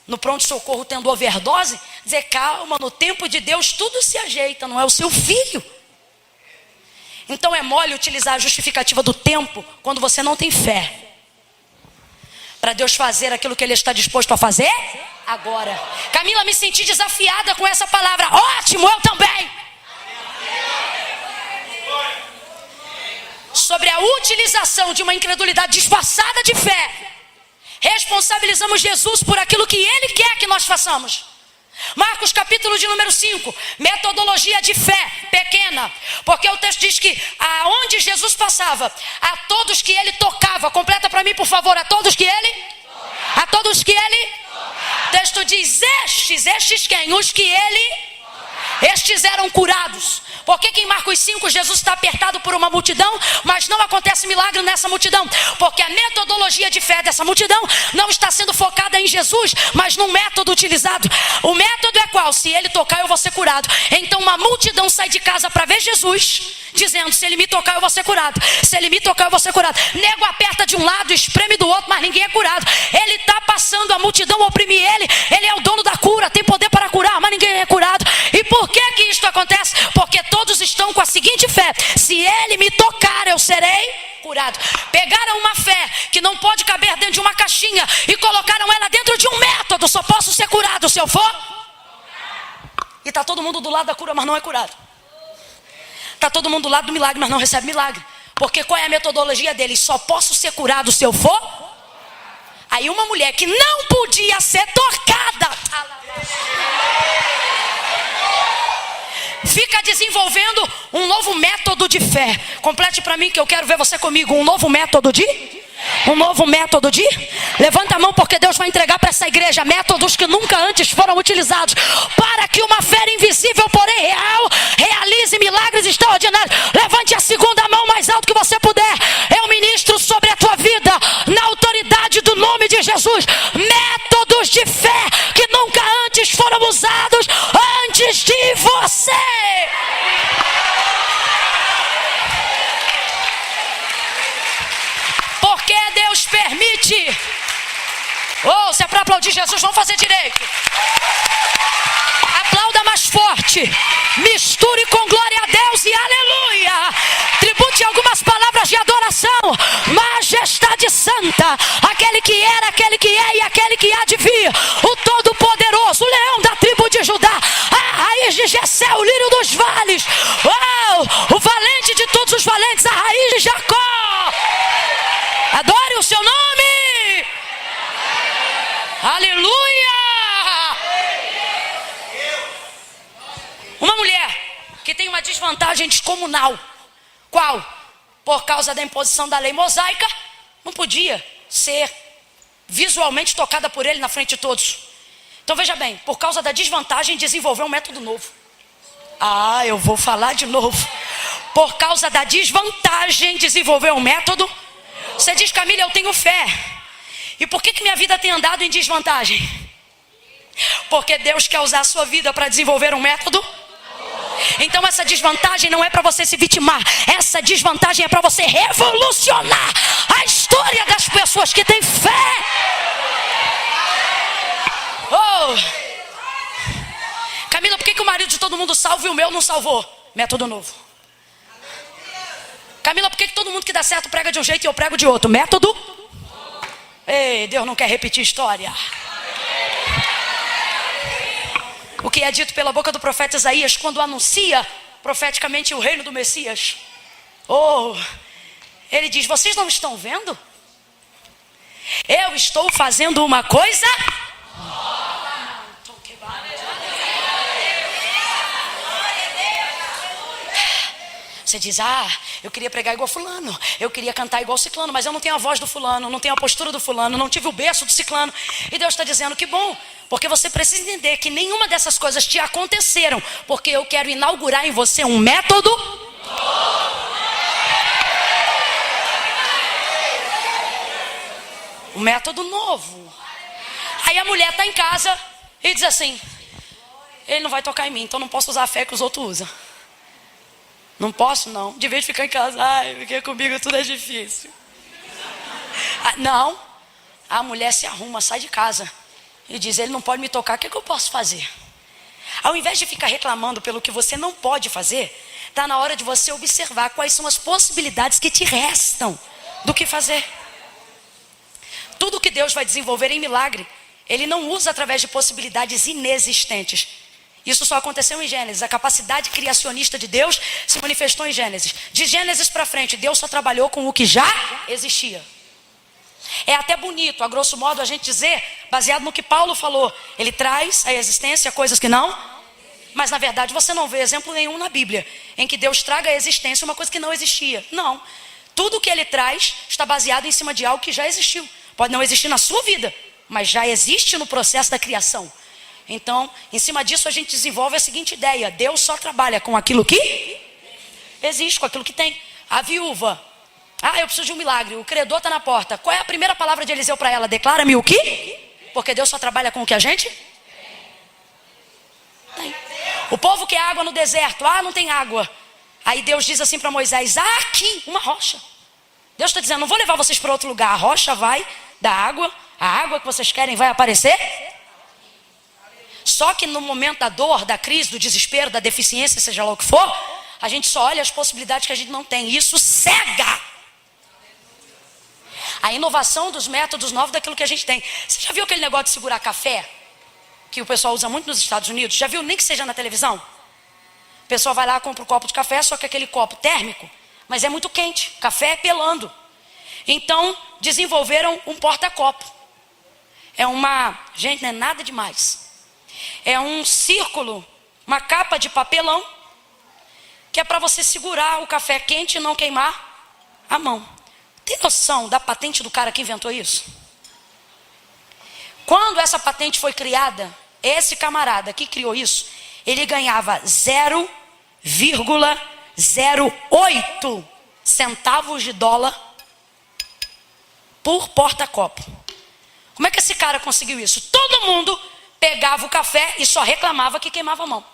no pronto-socorro tendo overdose, dizer, calma, no tempo de Deus tudo se ajeita, não é o seu filho. Então é mole utilizar a justificativa do tempo quando você não tem fé para Deus fazer aquilo que Ele está disposto a fazer agora. Camila, me senti desafiada com essa palavra. Ótimo, eu também. Sobre a utilização de uma incredulidade disfarçada de fé, responsabilizamos Jesus por aquilo que Ele quer que nós façamos. Marcos capítulo de número 5, metodologia de fé pequena, porque o texto diz que aonde Jesus passava, a todos que ele tocava, completa para mim por favor, a todos que ele, o texto diz, estes quem? Os que ele, estes eram curados. Por que em Marcos 5 Jesus está apertado por uma multidão, mas não acontece milagre nessa multidão? Porque a metodologia de fé dessa multidão não está sendo focada em Jesus, mas num método utilizado. O método é qual? Se ele tocar eu vou ser curado. Então uma multidão sai de casa para ver Jesus, dizendo, se ele me tocar eu vou ser curado, se ele me tocar eu vou ser curado. Nego aperta de um lado, espreme do outro, mas ninguém é curado. Ele está passando, a multidão oprime ele é o dono da cura, tem poder para curar, mas ninguém é curado. E por que isto acontece? Porque todos estão com a seguinte fé: se ele me tocar eu serei curado. Pegaram uma fé que não pode caber dentro de uma caixinha e colocaram ela dentro de um método. Só posso ser curado se eu for. E está todo mundo do lado da cura, mas não é curado. Está todo mundo do lado do milagre, mas não recebe milagre. Porque qual é a metodologia deles? Só posso ser curado se eu for. Aí uma mulher que não podia ser tocada fica desenvolvendo um novo método de fé. Complete para mim que eu quero ver você comigo. Um novo método de... Levanta a mão porque Deus vai entregar para essa igreja métodos que nunca antes foram utilizados, para que uma fé invisível porém real realize milagres extraordinários. Levante a segunda mão mais alto que você puder. Eu ministro sobre a tua vida, na autoridade do nome de Jesus, métodos de fé que nunca antes foram usados antes de você. Porque Deus permite. Se é para aplaudir Jesus, vamos fazer direito. Aplauda mais forte. Misture com glória a Deus e aleluia. Tribute algumas palavras de adoração. Majestade santa, aquele que era, aquele que é e aquele que há de vir, o Todo-Poderoso, o leão da tribo de Judá, a raiz de Jessé, o lírio dos vales, o valente de todos os valentes, a raiz de Jacó. Adore o seu nome. Aleluia. Uma mulher que tem uma desvantagem descomunal. Qual? Por causa da imposição da lei mosaica, não podia ser visualmente tocada por ele na frente de todos. Então veja bem, por causa da desvantagem, desenvolveu um método novo. Eu vou falar de novo. Por causa da desvantagem, desenvolveu um método. Você diz, Camila, eu tenho fé. E por que minha vida tem andado em desvantagem? Porque Deus quer usar a sua vida para desenvolver um método. Então essa desvantagem não é para você se vitimar. Essa desvantagem é para você revolucionar a história das pessoas que têm fé. Camila, por que o marido de todo mundo salva e o meu não salvou? Método novo. Camila, por que todo mundo que dá certo prega de um jeito e eu prego de outro? Método. Ei, Deus não quer repetir história. O que é dito pela boca do profeta Isaías quando anuncia profeticamente o reino do Messias. Ele diz, vocês não estão vendo? Eu estou fazendo uma coisa. Você diz, eu queria pregar igual fulano, eu queria cantar igual ciclano, mas eu não tenho a voz do fulano, não tenho a postura do fulano, não tive o berço do ciclano. E Deus está dizendo, que bom, porque você precisa entender que nenhuma dessas coisas te aconteceram, porque eu quero inaugurar em você um método. Um método novo. Aí a mulher está em casa e diz assim, ele não vai tocar em mim, então não posso usar a fé que os outros usam. Não posso não, de vez de ficar em casa, porque comigo tudo é difícil. Não, a mulher se arruma, sai de casa e diz, ele não pode me tocar, o que eu posso fazer? Ao invés de ficar reclamando pelo que você não pode fazer, está na hora de você observar quais são as possibilidades que te restam do que fazer. Tudo que Deus vai desenvolver em milagre, Ele não usa através de possibilidades inexistentes. Isso só aconteceu em Gênesis. A capacidade criacionista de Deus se manifestou em Gênesis. De Gênesis para frente, Deus só trabalhou com o que já existia. É até bonito, a grosso modo, a gente dizer, baseado no que Paulo falou. Ele traz à existência coisas que não, mas na verdade você não vê exemplo nenhum na Bíblia em que Deus traga à existência uma coisa que não existia. Não. Tudo que ele traz está baseado em cima de algo que já existiu. Pode não existir na sua vida, mas já existe no processo da criação. Então, em cima disso a gente desenvolve a seguinte ideia: Deus só trabalha com aquilo que existe, com aquilo que tem. A viúva, eu preciso de um milagre, o credor está na porta. Qual é a primeira palavra de Eliseu para ela? Declara-me o quê? Porque Deus só trabalha com o que a gente tem. O povo quer água no deserto, não tem água. Aí Deus diz assim para Moisés: aqui uma rocha. Deus está dizendo: não vou levar vocês para outro lugar, a rocha vai dar água, a água que vocês querem vai aparecer. Só que no momento da dor, da crise, do desespero, da deficiência, seja lá o que for, a gente só olha as possibilidades que a gente não tem. Isso cega a inovação dos métodos novos daquilo que a gente tem. Você já viu aquele negócio de segurar café? Que o pessoal usa muito nos Estados Unidos? Já viu, nem que seja na televisão? O pessoal vai lá, compra um copo de café, só que aquele copo térmico, mas é muito quente, café é pelando. Então, desenvolveram um porta-copo. Gente, não é nada demais. É um círculo, uma capa de papelão, que é para você segurar o café quente e não queimar a mão. Tem noção da patente do cara que inventou isso? Quando essa patente foi criada, esse camarada que criou isso, ele ganhava 0,08 centavos de dólar por porta-copo. Como é que esse cara conseguiu isso? Todo mundo pegava o café e só reclamava que queimava a mão.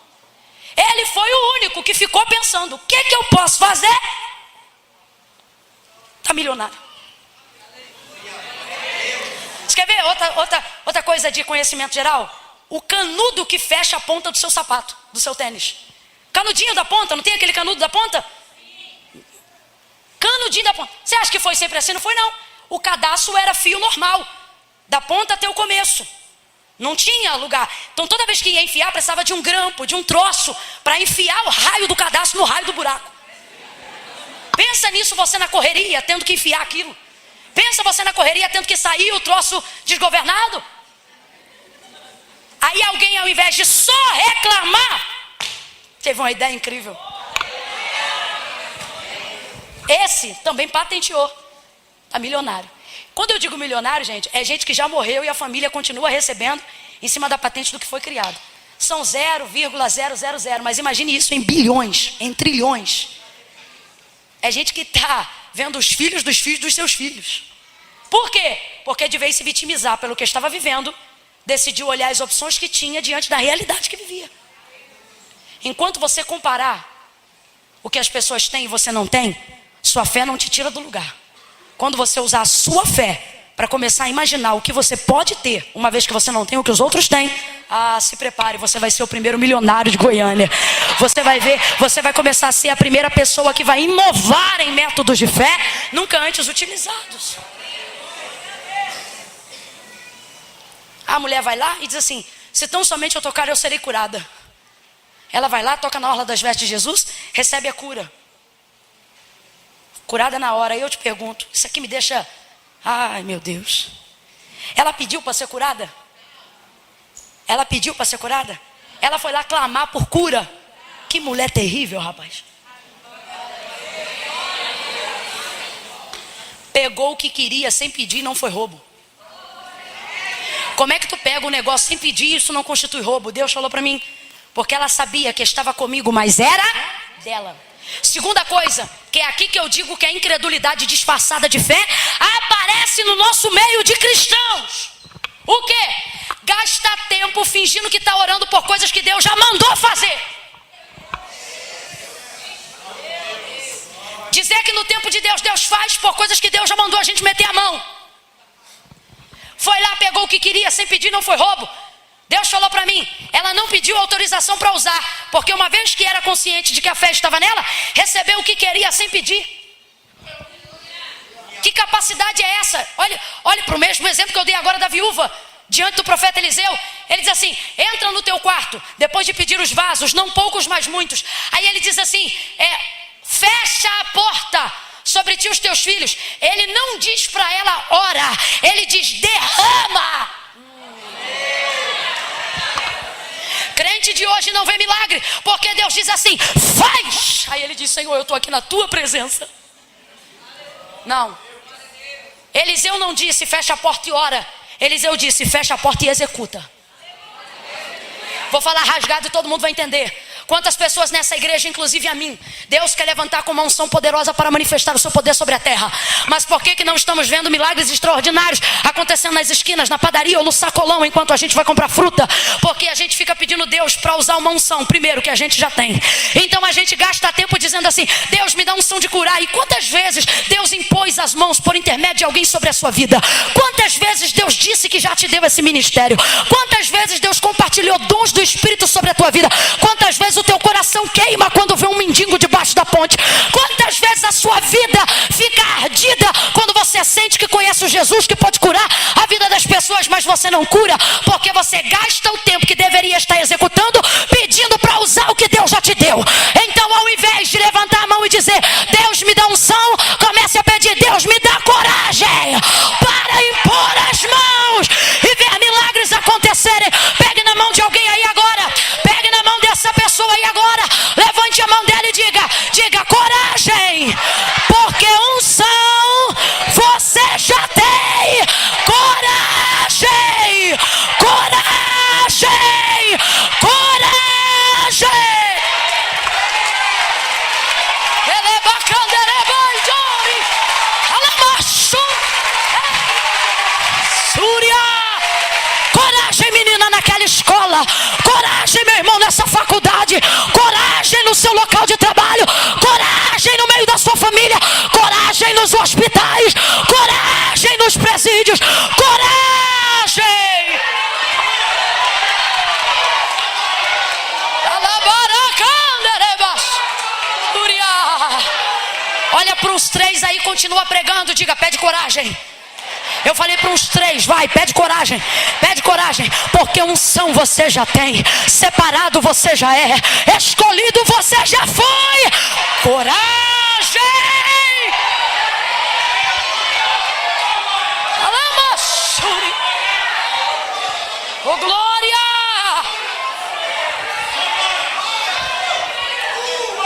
Ele foi o único que ficou pensando: o que eu posso fazer? Está milionário. Você quer ver outra coisa de conhecimento geral? O canudo que fecha a ponta do seu sapato, do seu tênis. Canudinho da ponta, não tem aquele canudo da ponta? Canudinho da ponta. Você acha que foi sempre assim? Não foi, não. O cadastro era fio normal, da ponta até o começo. Não tinha lugar. Então toda vez que ia enfiar, precisava de um grampo, de um troço, para enfiar o raio do cadastro no raio do buraco. Pensa nisso você na correria, tendo que enfiar aquilo. Pensa você na correria, tendo que sair o troço desgovernado. Aí alguém, ao invés de só reclamar, teve uma ideia incrível. Esse também patenteou. Está milionário. Quando eu digo milionário, gente, é gente que já morreu e a família continua recebendo em cima da patente do que foi criado. São 0,000, mas imagine isso em bilhões, em trilhões. É gente que está vendo os filhos dos seus filhos. Por quê? Porque de vez se vitimizar pelo que estava vivendo, decidiu olhar as opções que tinha diante da realidade que vivia. Enquanto você comparar o que as pessoas têm e você não tem, sua fé não te tira do lugar. Quando você usar a sua fé para começar a imaginar o que você pode ter, uma vez que você não tem o que os outros têm, se prepare, você vai ser o primeiro milionário de Goiânia. Você vai ver, você vai começar a ser a primeira pessoa que vai inovar em métodos de fé nunca antes utilizados. A mulher vai lá e diz assim: se tão somente eu tocar, eu serei curada. Ela vai lá, toca na orla das vestes de Jesus, recebe a cura. Curada na hora. Aí eu te pergunto, isso aqui me deixa... Ai, meu Deus. Ela pediu para ser curada? Ela pediu para ser curada? Ela foi lá clamar por cura. Que mulher terrível, rapaz. Pegou o que queria sem pedir e não foi roubo. Como é que tu pega um negócio sem pedir e isso não constitui roubo? Deus falou para mim, porque ela sabia que estava comigo, mas era dela. Segunda coisa, que é aqui que eu digo que a incredulidade disfarçada de fé aparece no nosso meio de cristãos. O quê? Gasta tempo fingindo que está orando por coisas que Deus já mandou fazer. Dizer que no tempo de Deus, Deus faz por coisas que Deus já mandou a gente meter a mão. Foi lá, pegou o que queria sem pedir, não foi roubo. Deus falou para mim, ela não pediu autorização para usar, porque uma vez que era consciente de que a fé estava nela, recebeu o que queria sem pedir. Que capacidade é essa? Olhe para o mesmo exemplo que eu dei agora da viúva, diante do profeta Eliseu. Ele diz assim: entra no teu quarto, depois de pedir os vasos, não poucos, mas muitos. Aí ele diz assim, fecha a porta sobre sobre ti os teus filhos. Ele não diz para ela ora, ele diz derrama. Crente de hoje não vê milagre, porque Deus diz assim, faz. Aí ele diz, Senhor, eu estou aqui na tua presença. Não. Eliseu não disse, fecha a porta e ora. Eliseu disse, fecha a porta e executa. Vou falar rasgado e todo mundo vai entender. Quantas pessoas nessa igreja, inclusive a mim, Deus quer levantar com uma unção poderosa para manifestar o seu poder sobre a terra. Mas por que não estamos vendo milagres extraordinários acontecendo nas esquinas, na padaria ou no sacolão, enquanto a gente vai comprar fruta? Porque a gente fica pedindo Deus para usar uma unção, primeiro, que a gente já tem. Então a gente gasta tempo dizendo assim, Deus me dá unção de curar. E quantas vezes Deus impôs as mãos por intermédio de alguém sobre a sua vida? Quantas vezes Deus disse que já te deu esse ministério? Quantas vezes Deus compartilhou dons do Espírito sobre a tua vida? Quantas vezes o teu coração queima quando vê um mendigo debaixo da ponte? Quantas vezes a sua vida fica ardida quando você sente que conhece o Jesus que pode curar a vida das pessoas, mas você não cura, porque você gasta o tempo que deveria estar executando, pedindo para usar o que Deus já te deu. Então, ao invés de levantar a mão e dizer, Deus me dá unção, comece a pedir, Deus me dá coragem para impor as mãos e ver milagres acontecerem. Pegue na mão de alguém aí agora, pegue na mão dessa pessoa aí agora, levante a mão dela e diga coragem, porque unção você já tem. Coragem, coragem, coragem. Ele é bacana, ele é baidori, alamachu, Súria. Coragem, menina, naquela escola. Coragem, meu irmão, nessa faculdade. Coragem no seu local de trabalho. Coragem no meio da sua família. Coragem nos hospitais. Coragem nos presídios. Coragem. Olha para os 3 aí, continua pregando. Diga, pede coragem. Eu falei para uns 3, vai, pede coragem, porque unção você já tem, separado você já é, escolhido você já foi. Coragem! Alamassuri! Oh, glória!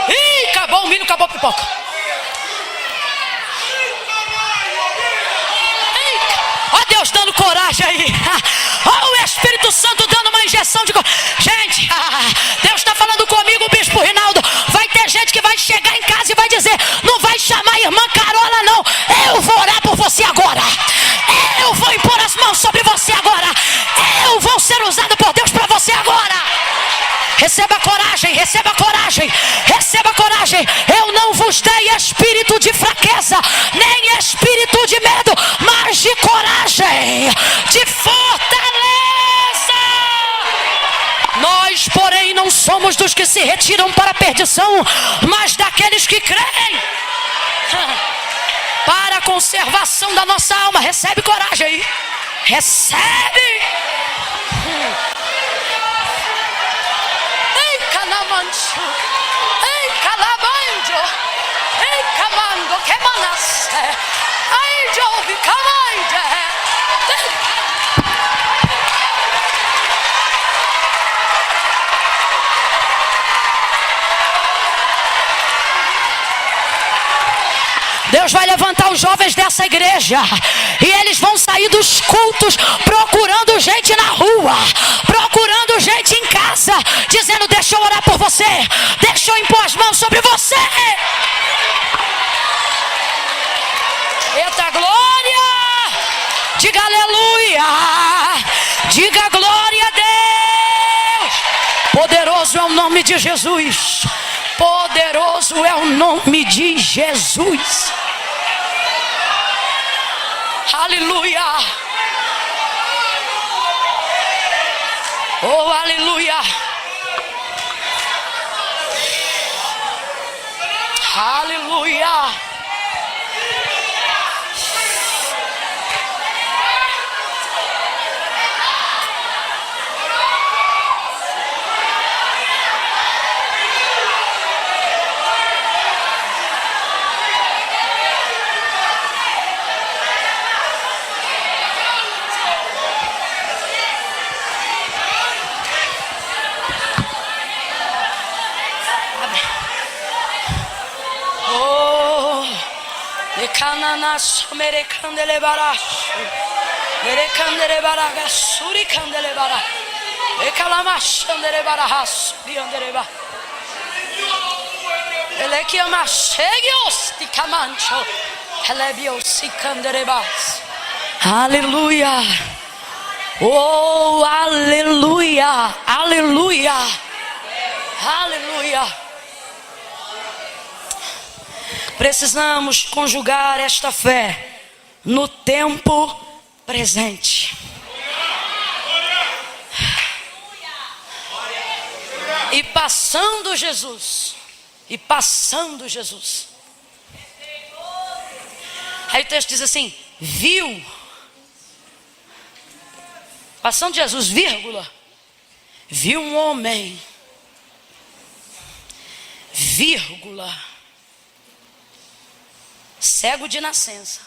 Ih, acabou o milho, acabou a pipoca. Ó Deus dando coragem aí. Ó o Espírito Santo dando uma injeção de coragem. Gente, Deus está falando comigo, Bispo Rinaldo. Vai ter gente que vai chegar em casa e vai dizer, não vai chamar a irmã Carola não, eu vou orar por você agora, eu vou impor as mãos sobre você agora, eu vou ser usado por Deus para você agora. Receba coragem, receba coragem, receba coragem. Eu não vos dei espírito de fraqueza, nem espírito de medo, mas de coragem, de fortaleza. Nós, porém, não somos dos que se retiram para a perdição, mas daqueles que creem para a conservação da nossa alma. Recebe coragem aí, recebe. Canamancho, ei calabanjo, ei camando que manasse, ai jovi camaide. Deus vai levantar os jovens dessa igreja e eles vão sair dos cultos procurando gente na rua, procurando gente em casa, dizendo, deixa eu orar por você, deixa eu impor as mãos sobre você. Eita glória, diga aleluia, diga glória a Deus. Poderoso é o nome de Jesus, poderoso é o nome de Jesus. Aleluia. Oh, aleluia. Aleluia. Cananaço, merecandele baraço. Merecandele baragaçuri candele bara. Ecalamaxandele baraço, biandele ba. Ele que ama cheguios de camancho. Elebios e candele bas. Aleluia. Oh, aleluia. Aleluia. Aleluia. Precisamos conjugar esta fé no tempo presente. E passando Jesus. E passando Jesus. Aí o texto diz assim: viu. Passando Jesus, vírgula. Viu um homem. Vírgula. Cego de nascença.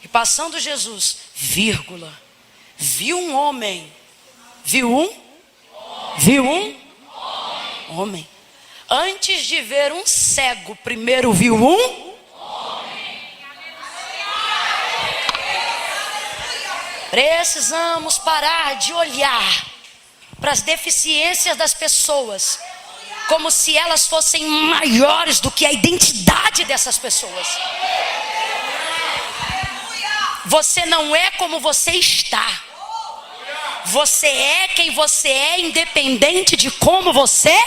E passando Jesus, vírgula. Viu um homem. Viu um? Viu um? Homem. Antes de ver um cego, primeiro viu um? Precisamos parar de olhar para as deficiências das pessoas como se elas fossem maiores do que a identidade dessas pessoas. Você não é como você está. Você é quem você é, independente de como você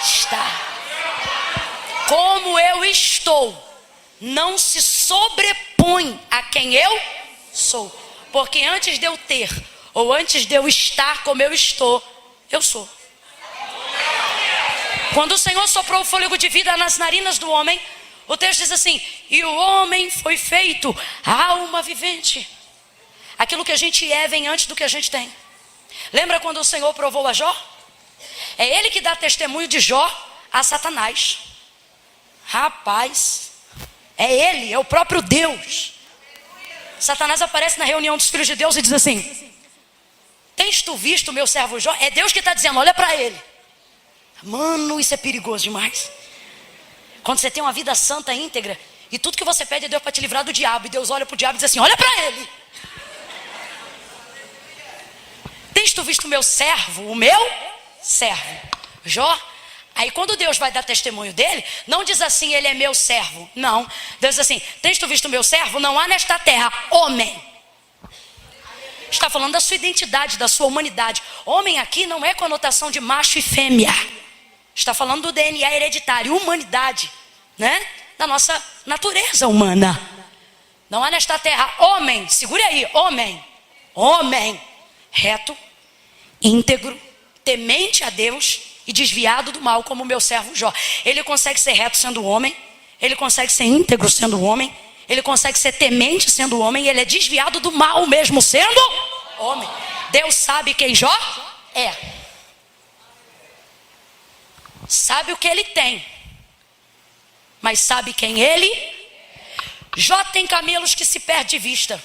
está. Como eu estou não se sobrepõe a quem eu sou. Porque antes de eu ter, ou antes de eu estar como eu estou, eu sou. Quando o Senhor soprou o fôlego de vida nas narinas do homem, o texto diz assim: e o homem foi feito alma vivente. Aquilo que a gente é vem antes do que a gente tem. Lembra quando o Senhor provou a Jó? É ele que dá testemunho de Jó a Satanás. Rapaz, é ele, é o próprio Deus. Satanás aparece na reunião dos filhos de Deus e diz assim: tens tu visto o meu servo Jó? É Deus que está dizendo, olha para ele. Mano, isso é perigoso demais. Quando você tem uma vida santa, íntegra, e tudo que você pede é Deus para te livrar do diabo, e Deus olha para o diabo e diz assim, olha para ele. Tens tu visto o meu servo? O meu servo Jó? Aí quando Deus vai dar testemunho dele, não diz assim, ele é meu servo. Não, Deus diz assim, tens tu visto o meu servo? Não há nesta terra homem. Está falando da sua identidade, da sua humanidade. Homem aqui não é conotação de macho e fêmea. Está falando do DNA hereditário, humanidade, né? Da nossa natureza humana. Não há nesta terra homem, segure aí, homem, reto, íntegro, temente a Deus e desviado do mal, como o meu servo Jó. Ele consegue ser reto sendo homem, ele consegue ser íntegro sendo homem, ele consegue ser temente sendo homem, ele é desviado do mal mesmo sendo homem. Deus sabe quem Jó é. Sabe o que ele tem, mas sabe quem ele é. Jó tem camelos que se perde de vista.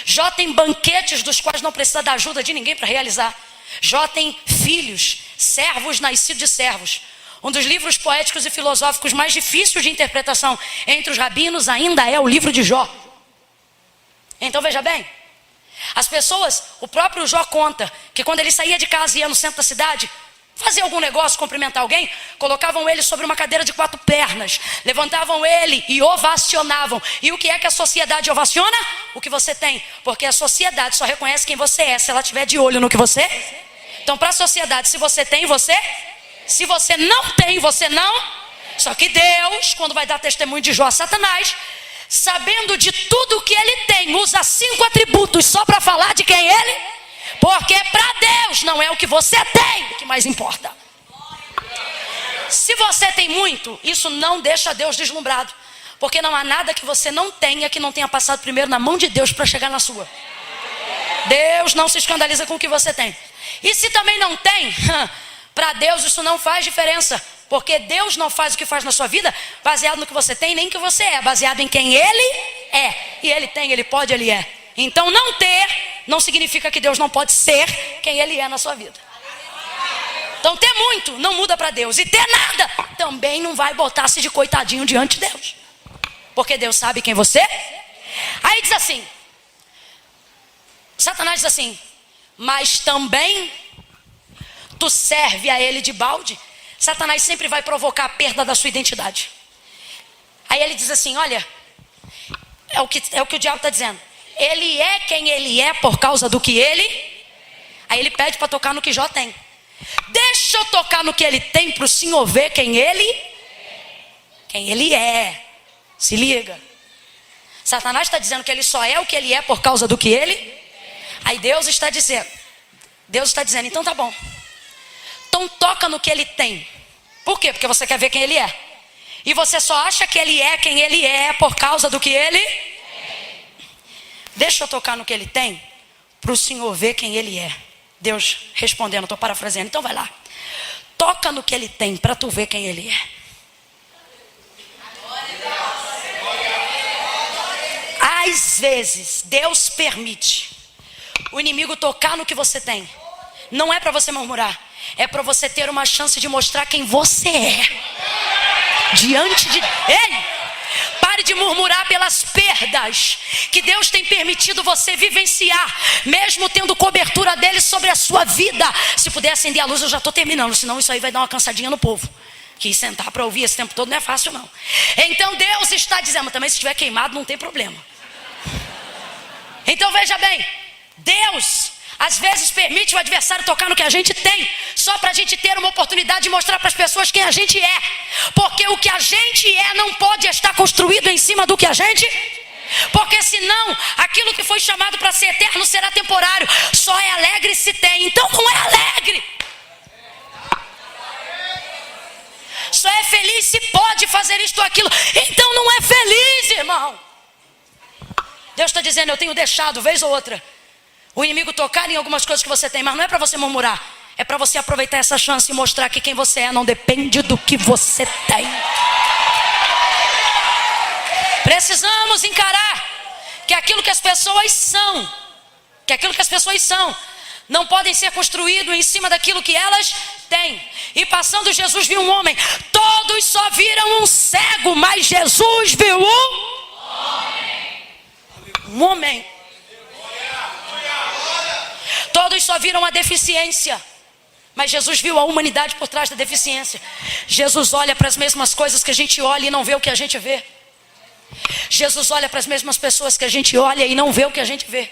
Jó tem banquetes dos quais não precisa da ajuda de ninguém para realizar. Jó tem filhos, servos nascidos de servos. Um dos livros poéticos e filosóficos mais difíceis de interpretação entre os rabinos ainda é o livro de Jó. Então veja bem, as pessoas, o próprio Jó conta que quando ele saía de casa e ia no centro da cidade fazer algum negócio, cumprimentar alguém, colocavam ele sobre uma cadeira de 4 pernas, levantavam ele e ovacionavam. E o que é que a sociedade ovaciona? O que você tem, porque a sociedade só reconhece quem você é se ela estiver de olho no que você é. Então para a sociedade, se você tem, você. Se você não tem, você não. Só que Deus, quando vai dar testemunho de Jó a Satanás, sabendo de tudo que ele tem, usa 5 atributos só para falar de quem ele é. Porque para Deus não é o que você tem que mais importa. Se você tem muito, isso não deixa Deus deslumbrado. Porque não há nada que você não tenha que não tenha passado primeiro na mão de Deus para chegar na sua. Deus não se escandaliza com o que você tem. E se também não tem, para Deus isso não faz diferença. Porque Deus não faz o que faz na sua vida baseado no que você tem, nem no que você é. Baseado em quem Ele é. E Ele tem, Ele pode, Ele é. Então não ter não significa que Deus não pode ser quem Ele é na sua vida. Então ter muito não muda para Deus. E ter nada também não vai botar-se de coitadinho diante de Deus. Porque Deus sabe quem você é. Aí diz assim, Satanás diz assim, mas também tu serve a ele de balde. Satanás sempre vai provocar a perda da sua identidade. Aí ele diz assim, olha, é o que o diabo está dizendo. Ele é quem ele é por causa do que ele... Aí ele pede para tocar no que Jó tem. Deixa eu tocar no que ele tem para o senhor ver quem ele é. Se liga. Satanás está dizendo que ele só é o que ele é por causa do que ele... Aí Deus está dizendo, então tá bom. Então toca no que ele tem. Por quê? Porque você quer ver quem ele é. E você só acha que ele é quem ele é por causa do que ele... Deixa eu tocar no que ele tem para o senhor ver quem ele é. Deus respondendo, estou parafraseando, então vai lá. Toca no que ele tem para tu ver quem ele é. Às vezes, Deus permite o inimigo tocar no que você tem. Não é para você murmurar, é para você ter uma chance de mostrar quem você é. Diante de... Ei! Pare de murmurar pelas perdas que Deus tem permitido você vivenciar, mesmo tendo cobertura dele sobre a sua vida. Se puder acender a luz, eu já estou terminando, senão isso aí vai dar uma cansadinha no povo. Que sentar para ouvir esse tempo todo não é fácil não. Então Deus está dizendo, também se estiver queimado não tem problema. Então veja bem, Deus às vezes permite o adversário tocar no que a gente tem, só para a gente ter uma oportunidade de mostrar para as pessoas quem a gente é. Porque o que a gente é não pode estar construído em cima do que a gente... Porque senão, aquilo que foi chamado para ser eterno será temporário. Só é alegre se tem, então não é alegre. Só é feliz se pode fazer isto ou aquilo, então não é feliz, irmão. Deus está dizendo, eu tenho deixado, vez ou outra, o inimigo tocar em algumas coisas que você tem, mas não é para você murmurar, é para você aproveitar essa chance e mostrar que quem você é não depende do que você tem. Precisamos encarar que aquilo que as pessoas são, não podem ser construído em cima daquilo que elas têm. E passando Jesus viu um homem, todos só viram um cego, mas Jesus viu um homem. Todos só viram a deficiência, mas Jesus viu a humanidade por trás da deficiência. Jesus olha para as mesmas coisas que a gente olha e não vê o que a gente vê. Jesus olha para as mesmas pessoas que a gente olha e não vê o que a gente vê.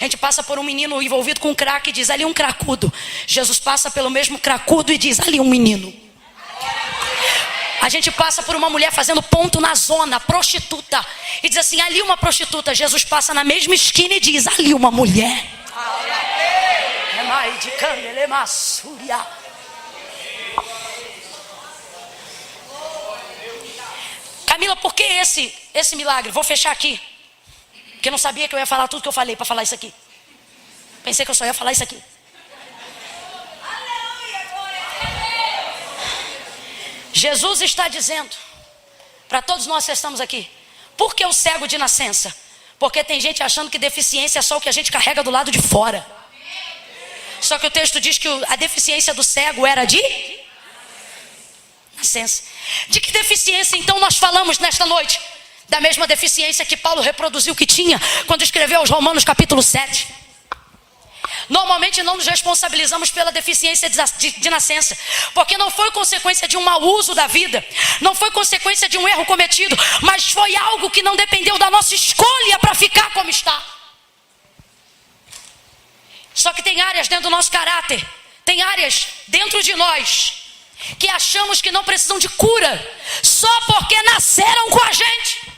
A gente passa por um menino envolvido com crack e diz, ali um cracudo. Jesus passa pelo mesmo cracudo e diz, ali um menino. A gente passa por uma mulher fazendo ponto na zona, prostituta, e diz assim, ali uma prostituta. Jesus passa na mesma esquina e diz, ali uma mulher. Camila, por que esse milagre? Vou fechar aqui, porque eu não sabia que eu ia falar tudo que eu falei para falar isso aqui. Pensei que eu só ia falar isso aqui. Jesus está dizendo para todos nós que estamos aqui, por que o cego de nascença? Porque tem gente achando que deficiência é só o que a gente carrega do lado de fora. Só que o texto diz que a deficiência do cego era de nascença. De que deficiência então nós falamos nesta noite? Da mesma deficiência que Paulo reproduziu que tinha quando escreveu aos Romanos capítulo 7. Normalmente não nos responsabilizamos pela deficiência de nascença, porque não foi consequência de um mau uso da vida, não foi consequência de um erro cometido, mas foi algo que não dependeu da nossa escolha para ficar como está. Só que tem áreas dentro do nosso caráter, tem áreas dentro de nós que achamos que não precisam de cura, só porque nasceram com a gente.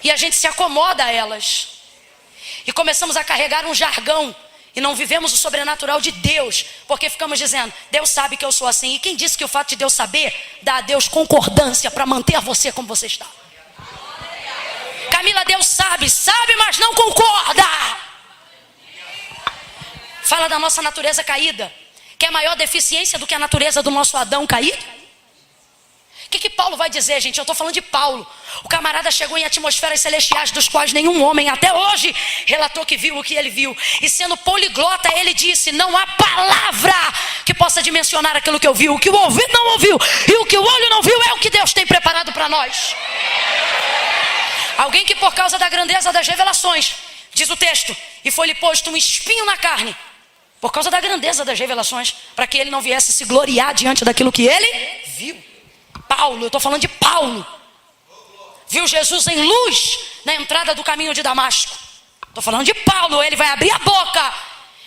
E a gente se acomoda a elas. E começamos a carregar um jargão e não vivemos o sobrenatural de Deus, porque ficamos dizendo, Deus sabe que eu sou assim. E quem disse que o fato de Deus saber dá a Deus concordância para manter você como você está? Camila, Deus sabe, mas não concorda. Fala da nossa natureza caída, que é maior deficiência do que a natureza do nosso Adão caído, que Paulo vai dizer, gente? Eu estou falando de Paulo. O camarada chegou em atmosferas celestiais dos quais nenhum homem até hoje relatou que viu o que ele viu. E sendo poliglota, ele disse: não há palavra que possa dimensionar aquilo que eu vi. O que o ouvido não ouviu e o que o olho não viu é o que Deus tem preparado para nós. Alguém que por causa da grandeza das revelações, diz o texto, e foi-lhe posto um espinho na carne, por causa da grandeza das revelações, para que ele não viesse se gloriar diante daquilo que ele viu. Paulo, eu estou falando de Paulo. Viu Jesus em luz na entrada do caminho de Damasco. Estou falando de Paulo. Ele vai abrir a boca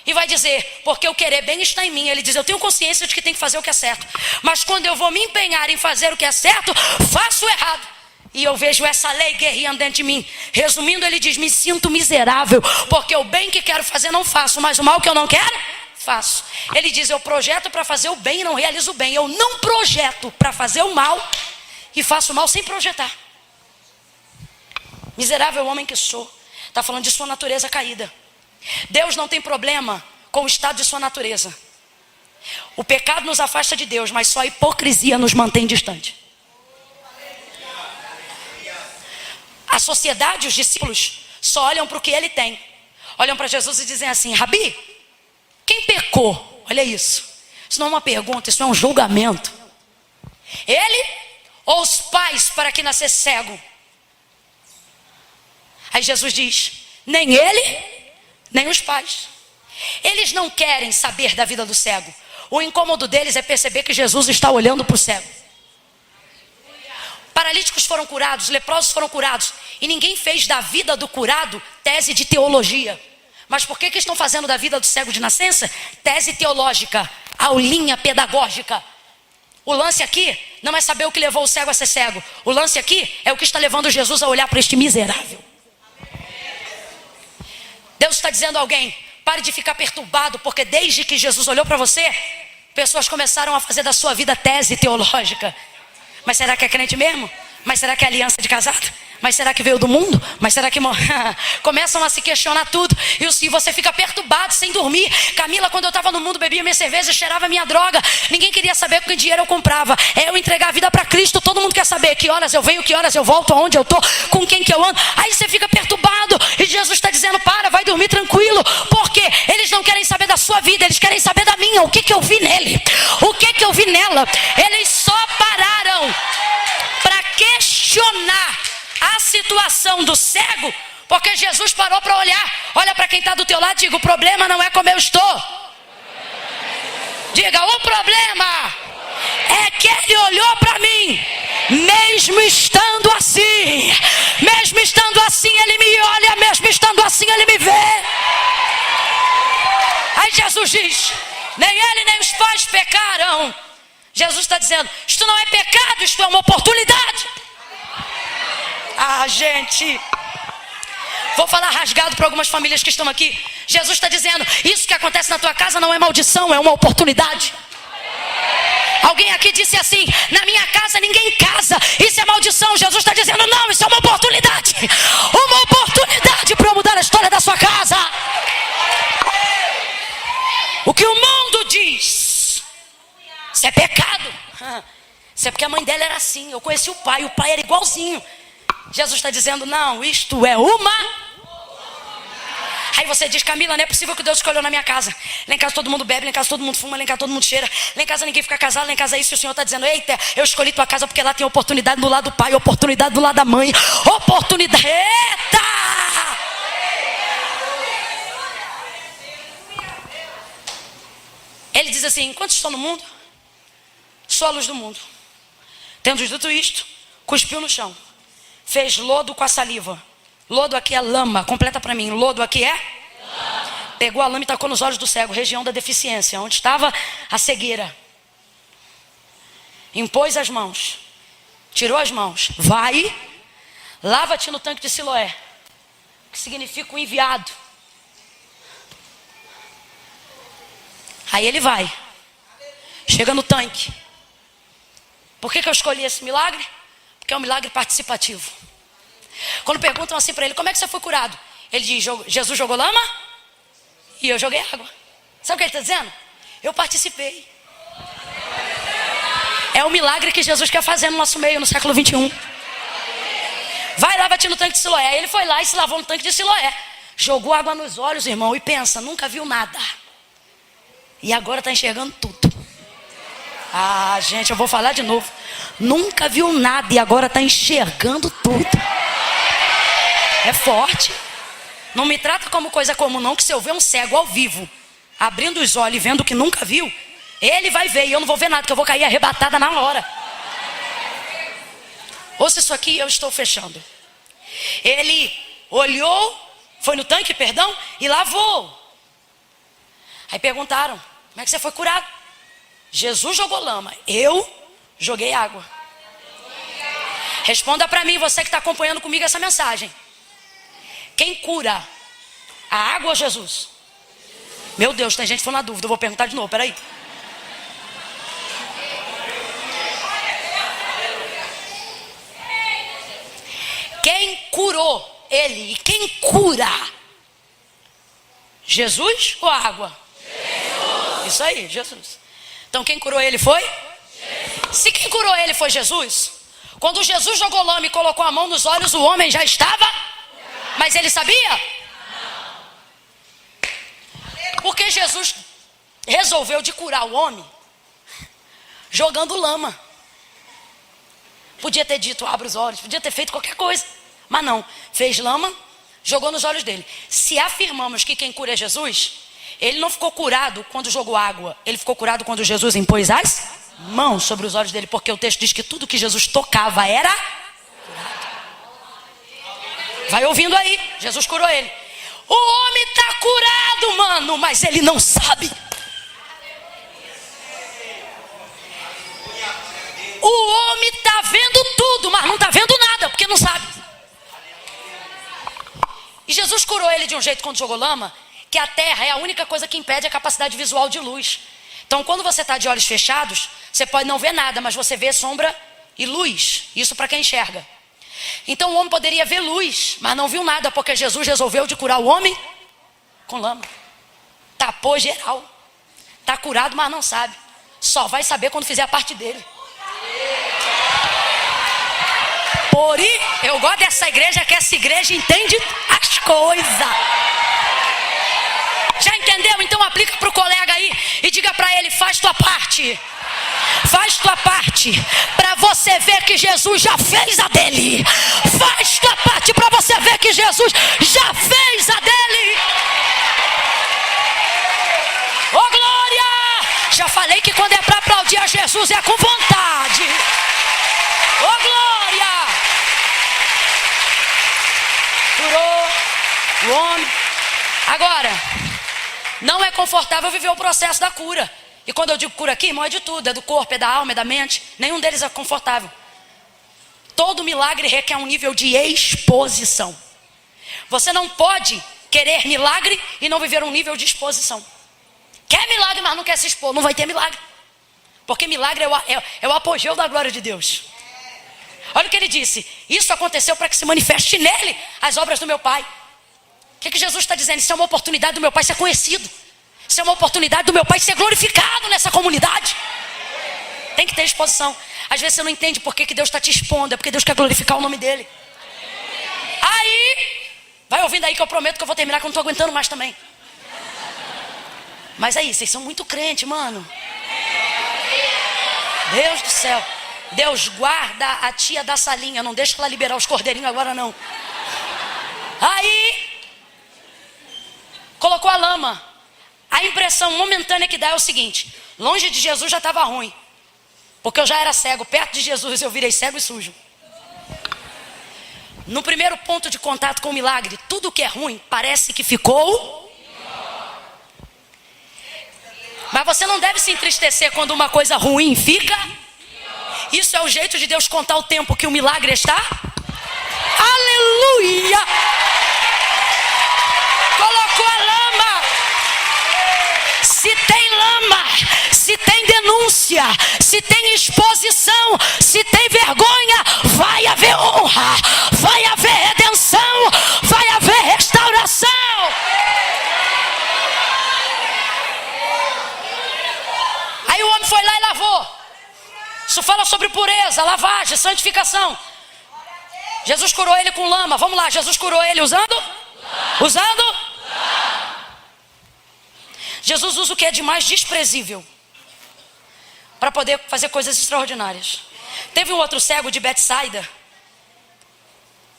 e vai dizer: porque o querer bem está em mim. Ele diz: eu tenho consciência de que tem que fazer o que é certo, mas quando eu vou me empenhar em fazer o que é certo, faço errado. E eu vejo essa lei guerreando dentro de mim. Resumindo, ele diz: me sinto miserável, porque o bem que quero fazer não faço, mas o mal que eu não quero, faço. Ele diz: eu projeto para fazer o bem e não realizo o bem. Eu não projeto para fazer o mal e faço o mal sem projetar. Miserável homem que sou. Está falando de sua natureza caída. Deus não tem problema com o estado de sua natureza. O pecado nos afasta de Deus, mas só a hipocrisia nos mantém distante. A sociedade, os discípulos, só olham para o que ele tem. Olham para Jesus e dizem assim: Rabi, quem pecou? Olha isso. Isso não é uma pergunta, isso é um julgamento. Ele ou os pais para que nascesse cego? Aí Jesus diz: nem ele, nem os pais. Eles não querem saber da vida do cego. O incômodo deles é perceber que Jesus está olhando para o cego. Paralíticos foram curados, leprosos foram curados, e ninguém fez da vida do curado tese de teologia. Mas por que estão fazendo da vida do cego de nascença tese teológica, aulinha pedagógica? O lance aqui não é saber o que levou o cego a ser cego. O lance aqui é o que está levando Jesus a olhar para este miserável. Deus está dizendo a alguém: pare de ficar perturbado, porque desde que Jesus olhou para você, pessoas começaram a fazer da sua vida tese teológica. Mas será que é crente mesmo? Mas será que é aliança de casado? Mas será que veio do mundo? Mas será que... Começam a se questionar tudo. E você fica perturbado, sem dormir. Camila, quando eu estava no mundo, bebia minha cerveja, cheirava minha droga. Ninguém queria saber com que dinheiro eu comprava. É eu entregar a vida para Cristo. Todo mundo quer saber que horas eu venho, que horas eu volto, aonde eu estou, com quem que eu ando. Aí você fica perturbado. E Jesus está dizendo: para, vai dormir tranquilo. Porque eles não querem saber da sua vida, eles querem saber da minha. O que que eu vi nele? O que que eu vi nela? Eles só pararam para questionar a situação do cego, porque Jesus parou para olhar. Olha para quem está do teu lado e diga: o problema não é como eu estou. Diga: o problema é que ele olhou para mim, mesmo estando assim. Mesmo estando assim ele me olha, mesmo estando assim ele me vê. Aí Jesus diz: nem ele nem os pais pecaram. Jesus está dizendo: isto não é pecado, isto é uma oportunidade. Ah, gente, vou falar rasgado para algumas famílias que estão aqui. Jesus está dizendo: isso que acontece na tua casa não é maldição, é uma oportunidade. Alguém aqui disse assim: na minha casa ninguém casa, isso é maldição. Jesus está dizendo: não, isso é uma oportunidade. Uma oportunidade para mudar a história da sua casa. O que o mundo diz, isso é pecado. Isso é porque a mãe dela era assim. Eu conheci o pai era igualzinho. Jesus está dizendo: não, isto é uma... Aí você diz: Camila, não é possível que Deus escolheu na minha casa. Lá em casa todo mundo bebe, lá em casa todo mundo fuma, lá em casa todo mundo cheira, lá em casa ninguém fica casado, lá em casa é isso. E o Senhor está dizendo: eita, eu escolhi tua casa porque lá tem oportunidade do lado do pai, oportunidade do lado da mãe, oportunidade... Eita! Ele diz assim: enquanto estou no mundo, sou a luz do mundo. Tendo dito isto, cuspiu no chão, fez lodo com a saliva. Lodo aqui é lama, completa para mim. Lodo aqui é? Lama. Pegou a lama e tacou nos olhos do cego, região da deficiência, onde estava a cegueira. Impôs as mãos, tirou as mãos. Vai, lava-te no tanque de Siloé, que significa o enviado. Aí ele vai, chega no tanque. Por que eu escolhi esse milagre? Porque é um milagre participativo. Quando perguntam assim para ele: como é que você foi curado? Ele diz: Jesus jogou lama e eu joguei água. Sabe o que ele está dizendo? Eu participei. É o milagre que Jesus quer fazer no nosso meio no século 21. Vai, lava-te no tanque de Siloé. Ele foi lá e se lavou no tanque de Siloé. Jogou água nos olhos, irmão, e pensa, nunca viu nada. E agora está enxergando tudo. Ah, gente, eu vou falar de novo. Nunca viu nada e agora está enxergando tudo. É forte. Não me trata como coisa comum não, que se eu ver um cego ao vivo, abrindo os olhos e vendo o que nunca viu, ele vai ver e eu não vou ver nada, que eu vou cair arrebatada na hora. Ouça isso aqui, eu estou fechando. Ele olhou, foi no tanque, perdão, e lavou. Aí perguntaram, como é que você foi curado? Jesus jogou lama, eu joguei água. Responda para mim, você que está acompanhando comigo essa mensagem. Quem cura? A água ou Jesus? Meu Deus, tem gente que foi na dúvida, eu vou perguntar de novo, peraí. Quem curou ele? E quem cura? Jesus ou a água? Jesus. Isso aí, Jesus. Então quem curou ele foi? Jesus. Se quem curou ele foi Jesus, quando Jesus jogou lama e colocou a mão nos olhos, o homem já estava? Mas ele sabia? Não. Porque Jesus resolveu de curar o homem jogando lama. Podia ter dito, abre os olhos, podia ter feito qualquer coisa. Mas não, fez lama, jogou nos olhos dele. Se afirmamos que quem cura é Jesus, ele não ficou curado quando jogou água. Ele ficou curado quando Jesus impôs as mãos sobre os olhos dele. Porque o texto diz que tudo que Jesus tocava era curado. Vai ouvindo aí, Jesus curou ele. O homem está curado, mano, mas ele não sabe. O homem está vendo tudo, mas não está vendo nada, porque não sabe. E Jesus curou ele de um jeito quando jogou lama, que a terra é a única coisa que impede a capacidade visual de luz. Então quando você está de olhos fechados, você pode não ver nada, mas você vê sombra e luz. Isso para quem enxerga. Então o homem poderia ver luz, mas não viu nada, porque Jesus resolveu de curar o homem com lama. Tapou geral. Está curado, mas não sabe. Só vai saber quando fizer a parte dele. Porém, eu gosto dessa igreja, que essa igreja entende as coisas. Já entendeu? Então aplica para o colega aí e diga para ele, faz tua parte. Faz tua parte para você ver que Jesus já fez a dele. Faz tua parte para você ver que Jesus já fez a dele. Ô glória! Já falei que quando é para aplaudir a Jesus é com vontade. Ô glória! Curou o homem. Agora, não é confortável viver o processo da cura. E quando eu digo cura aqui, irmão, é de tudo. É do corpo, é da alma, é da mente. Nenhum deles é confortável. Todo milagre requer um nível de exposição. Você não pode querer milagre e não viver um nível de exposição. Quer milagre, mas não quer se expor, não vai ter milagre. Porque milagre é o apogeu da glória de Deus. Olha o que ele disse. Isso aconteceu para que se manifeste nele as obras do meu Pai. O que Jesus está dizendo? Isso é uma oportunidade do meu Pai ser conhecido. Isso é uma oportunidade do meu Pai ser glorificado nessa comunidade. Tem que ter exposição. Às vezes você não entende por que Deus está te expondo. É porque Deus quer glorificar o nome dele. Aí, vai ouvindo aí que eu prometo que eu vou terminar, que eu não estou aguentando mais também. Mas aí, vocês são muito crentes, mano. Deus do céu. Deus guarda a tia da salinha. Não deixa ela liberar os cordeirinhos agora não. Aí, colocou a lama. A impressão momentânea que dá é o seguinte: longe de Jesus já estava ruim, porque eu já era cego. Perto de Jesus eu virei cego e sujo. No primeiro ponto de contato com o milagre, tudo que é ruim parece que ficou. Mas você não deve se entristecer quando uma coisa ruim fica. Isso é o jeito de Deus contar o tempo que o milagre está. Aleluia! Colocou a lama. Se tem lama, se tem denúncia, se tem exposição, se tem vergonha, vai haver honra, vai haver redenção, vai haver restauração. Aí o homem foi lá e lavou. Isso fala pureza, lavagem, santificação. Jesus curou ele com lama. Vamos lá, Jesus curou ele usando? Jesus usa o que é de mais desprezível para poder fazer coisas extraordinárias. Teve um outro cego de Betsaida,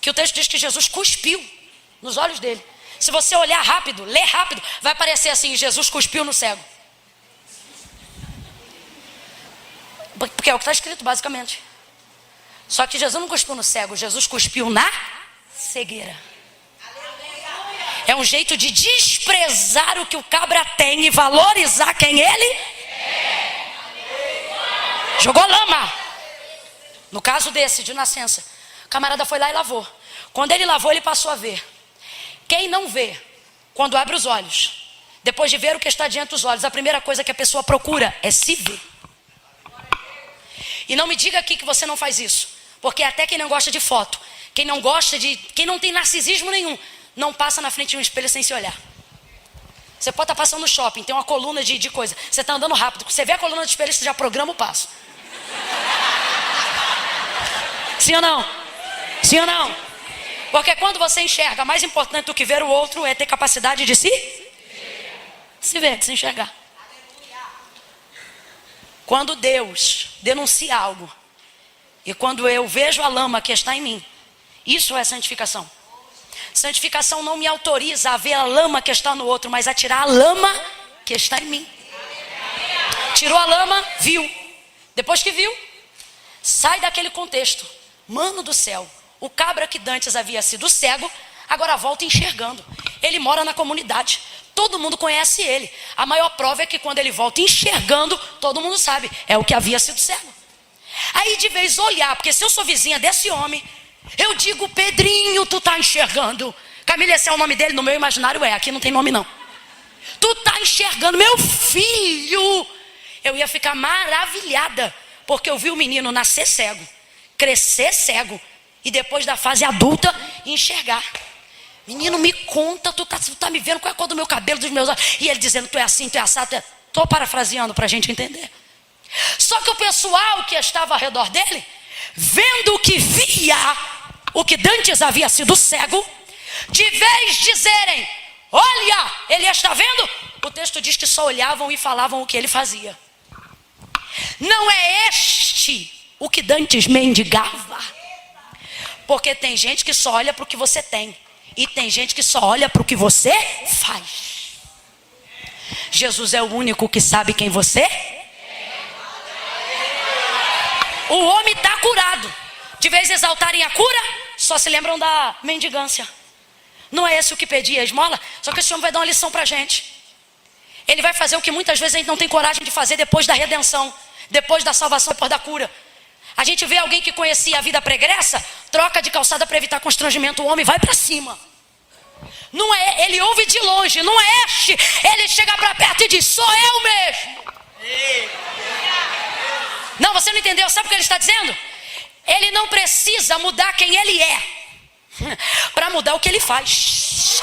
que o texto diz que Jesus cuspiu nos olhos dele. Se você olhar rápido, ler rápido, vai aparecer assim: Jesus cuspiu no cego. Porque é o que está escrito basicamente. Só que Jesus não cuspiu no cego, Jesus cuspiu na cegueira. É um jeito de desprezar o que o cabra tem e valorizar quem ele é. Jogou lama. No caso desse, de nascença, o camarada foi lá e lavou. Quando ele lavou, ele passou a ver. Quem não vê, quando abre os olhos, depois de ver o que está diante dos olhos, a primeira coisa que a pessoa procura é se ver. E não me diga aqui que você não faz isso, porque até quem não gosta de foto, quem não tem narcisismo nenhum, não passa na frente de um espelho sem se olhar. Você pode estar passando no shopping, tem uma coluna de coisa, você está andando rápido, você vê a coluna de espelho, você já programa o passo. Sim ou não? Sim ou não? Porque quando você enxerga, mais importante do que ver o outro é ter capacidade de se ver, de se enxergar. Quando Deus denuncia algo, e quando eu vejo a lama que está em mim, isso é santificação. Santificação não me autoriza a ver a lama que está no outro, mas a tirar a lama que está em mim. Tirou a lama, viu. Depois que viu, sai daquele contexto. Mano do céu, o cabra que dantes havia sido cego, agora volta enxergando. Ele mora na comunidade, todo mundo conhece ele. A maior prova é que quando ele volta enxergando, todo mundo sabe, é o que havia sido cego. Aí de vez olhar, porque se eu sou vizinha desse homem, eu digo: Pedrinho, tu tá enxergando. Camila, esse é o nome dele, no meu imaginário aqui não tem nome não. Tu tá enxergando, meu filho. Eu ia ficar maravilhada, porque eu vi o menino nascer cego, crescer cego, e depois da fase adulta enxergar. Menino, me conta, tu tá me vendo, qual é a cor do meu cabelo, dos meus olhos? E ele dizendo: tu é assim, tu é assado. Tô parafraseando pra gente entender. Só que o pessoal que estava ao redor dele, vendo que via o que dantes havia sido cego, de vez dizerem: olha, ele está vendo? O texto diz que só olhavam e falavam o que ele fazia. Não é este o que dantes mendigava. Porque tem gente que só olha para o que você tem, e tem gente que só olha para o que você faz. Jesus é o único que sabe quem você é. O homem está curado. De vez exaltarem a cura, só se lembram da mendigância. Não é esse o que pedia a esmola? Só que esse homem vai dar uma lição para a gente. Ele vai fazer o que muitas vezes a gente não tem coragem de fazer depois da redenção, depois da salvação, depois da cura. A gente vê alguém que conhecia a vida pregressa, troca de calçada para evitar constrangimento, o homem vai para cima. Não é, ele ouve de longe, não é este. Ele chega para perto e diz: sou eu mesmo. Não, você não entendeu, sabe o que ele está dizendo? Ele não precisa mudar quem ele é para mudar o que ele faz.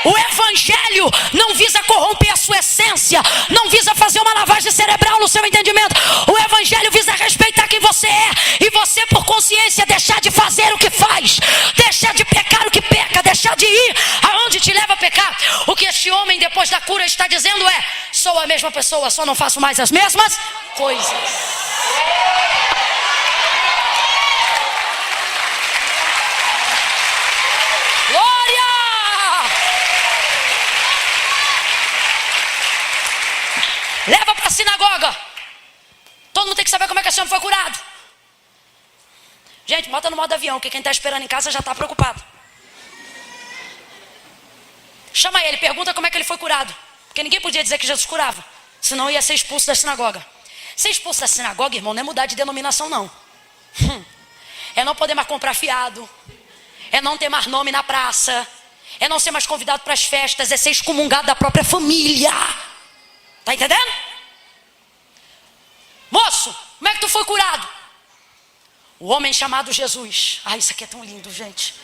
O evangelho não visa corromper a sua essência, não visa fazer uma lavagem cerebral no seu entendimento. O evangelho visa respeitar quem você é, e você, por consciência, deixar de fazer o que faz, deixar de pecar o que peca, deixar de ir aonde te leva a pecar. O que este homem depois da cura está dizendo é: sou a mesma pessoa, só não faço mais as mesmas coisas. Leva para a sinagoga. Todo mundo tem que saber como é que esse homem foi curado. Gente, bota no modo avião, que quem está esperando em casa já está preocupado. Chama ele, pergunta como é que ele foi curado. Porque ninguém podia dizer que Jesus curava, senão ia ser expulso da sinagoga. Ser expulso da sinagoga, irmão, não é mudar de denominação, não. É não poder mais comprar fiado, é não ter mais nome na praça, é não ser mais convidado para as festas, é ser excomungado da própria família. Tá entendendo? Moço, como é que tu foi curado? O homem chamado Jesus. Isso aqui é tão lindo, gente.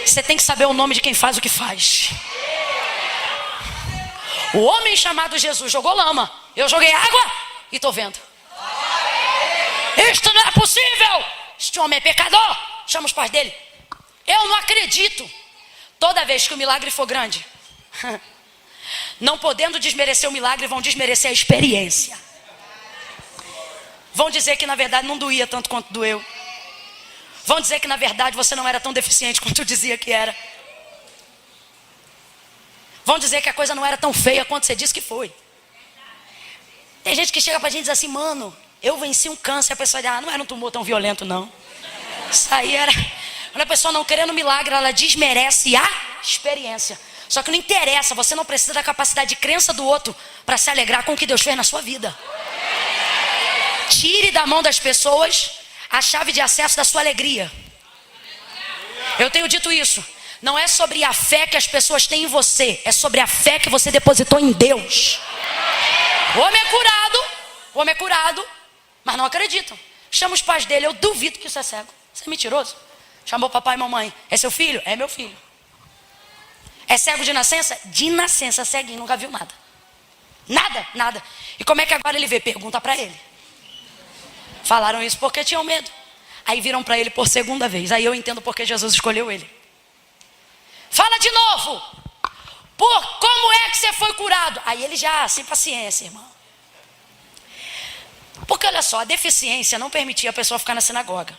Você tem que saber o nome de quem faz o que faz. O homem chamado Jesus jogou lama. Eu joguei água e estou vendo. Isto não é possível. Este homem é pecador. Chama os pais dele. Eu não acredito. Toda vez que o milagre for grande, não podendo desmerecer o milagre, vão desmerecer a experiência. Vão dizer que na verdade não doía tanto quanto doeu. Vão dizer que na verdade você não era tão deficiente quanto dizia que era. Vão dizer que a coisa não era tão feia quanto você disse que foi. Tem gente que chega pra gente e diz assim: mano, eu venci um câncer. A pessoa diz: ah, não era um tumor tão violento não. Isso aí era... Quando a pessoa não querendo milagre, ela desmerece a experiência. Só que não interessa, você não precisa da capacidade de crença do outro para se alegrar com o que Deus fez na sua vida. Tire da mão das pessoas a chave de acesso da sua alegria. Eu tenho dito isso. Não é sobre a fé que as pessoas têm em você, é sobre a fé que você depositou em Deus. O homem é curado, mas não acreditam. Chama os pais dele, eu duvido que isso é cego. Isso é mentiroso. Chamou papai e mamãe. É seu filho? É meu filho. É cego de nascença? De nascença, ceguinho, nunca viu nada. Nada. E como é que agora ele vê? Pergunta pra ele. Falaram isso porque tinham medo. Aí viram pra ele por segunda vez. Aí eu entendo porque Jesus escolheu ele. Fala de novo. Como é que você foi curado? Aí ele já, sem paciência, irmão. Porque olha só, a deficiência não permitia a pessoa ficar na sinagoga.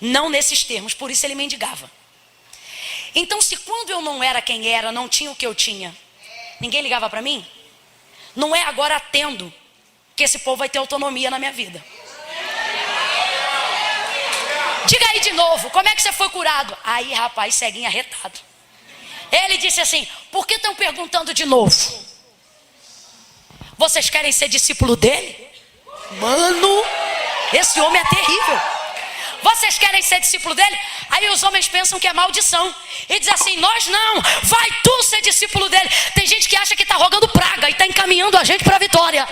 Não nesses termos, por isso ele mendigava. Então, se quando eu não era quem era, não tinha o que eu tinha, ninguém ligava para mim, não é agora tendo que esse povo vai ter autonomia na minha vida. Diga aí de novo, como é que você foi curado? Aí, rapaz, ceguinho arretado. Ele disse assim: por que estão perguntando de novo? Vocês querem ser discípulo dele? Mano, esse homem é terrível. Vocês querem ser discípulo dele? Aí os homens pensam que é maldição. E diz assim: nós não, vai tu ser discípulo dele. Tem gente que acha que está rogando praga e está encaminhando a gente para a vitória.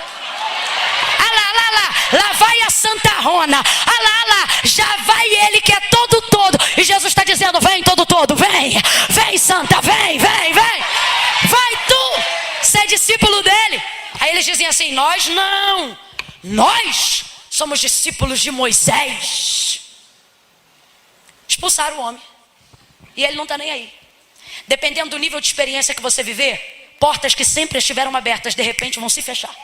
Lá vai a Santa Rona. Lá, já vai ele que é todo. E Jesus está dizendo: vem todo, vem Santa, vem. Vai tu ser discípulo dele. Aí eles dizem assim: nós não, nós somos discípulos de Moisés. Expulsaram o homem. E ele não está nem aí. Dependendo do nível de experiência que você viver, portas que sempre estiveram abertas, de repente vão se fechar.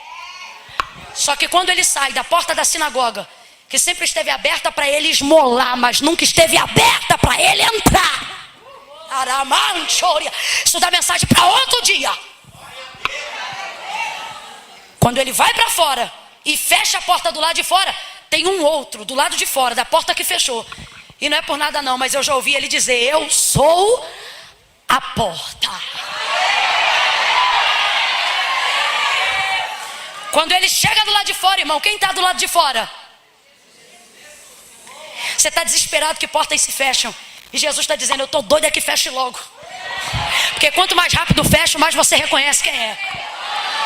Só que quando ele sai da porta da sinagoga, que sempre esteve aberta para ele esmolar, mas nunca esteve aberta para ele entrar. Isso dá mensagem para outro dia. Quando ele vai para fora e fecha a porta do lado de fora, tem um outro do lado de fora da porta que fechou. E não é por nada não, mas eu já ouvi ele dizer: eu sou a porta. Quando ele chega do lado de fora, irmão, quem está do lado de fora? Você está desesperado que portas se fecham. E Jesus está dizendo: eu estou doido é que feche logo. Porque quanto mais rápido fecha, mais você reconhece quem é.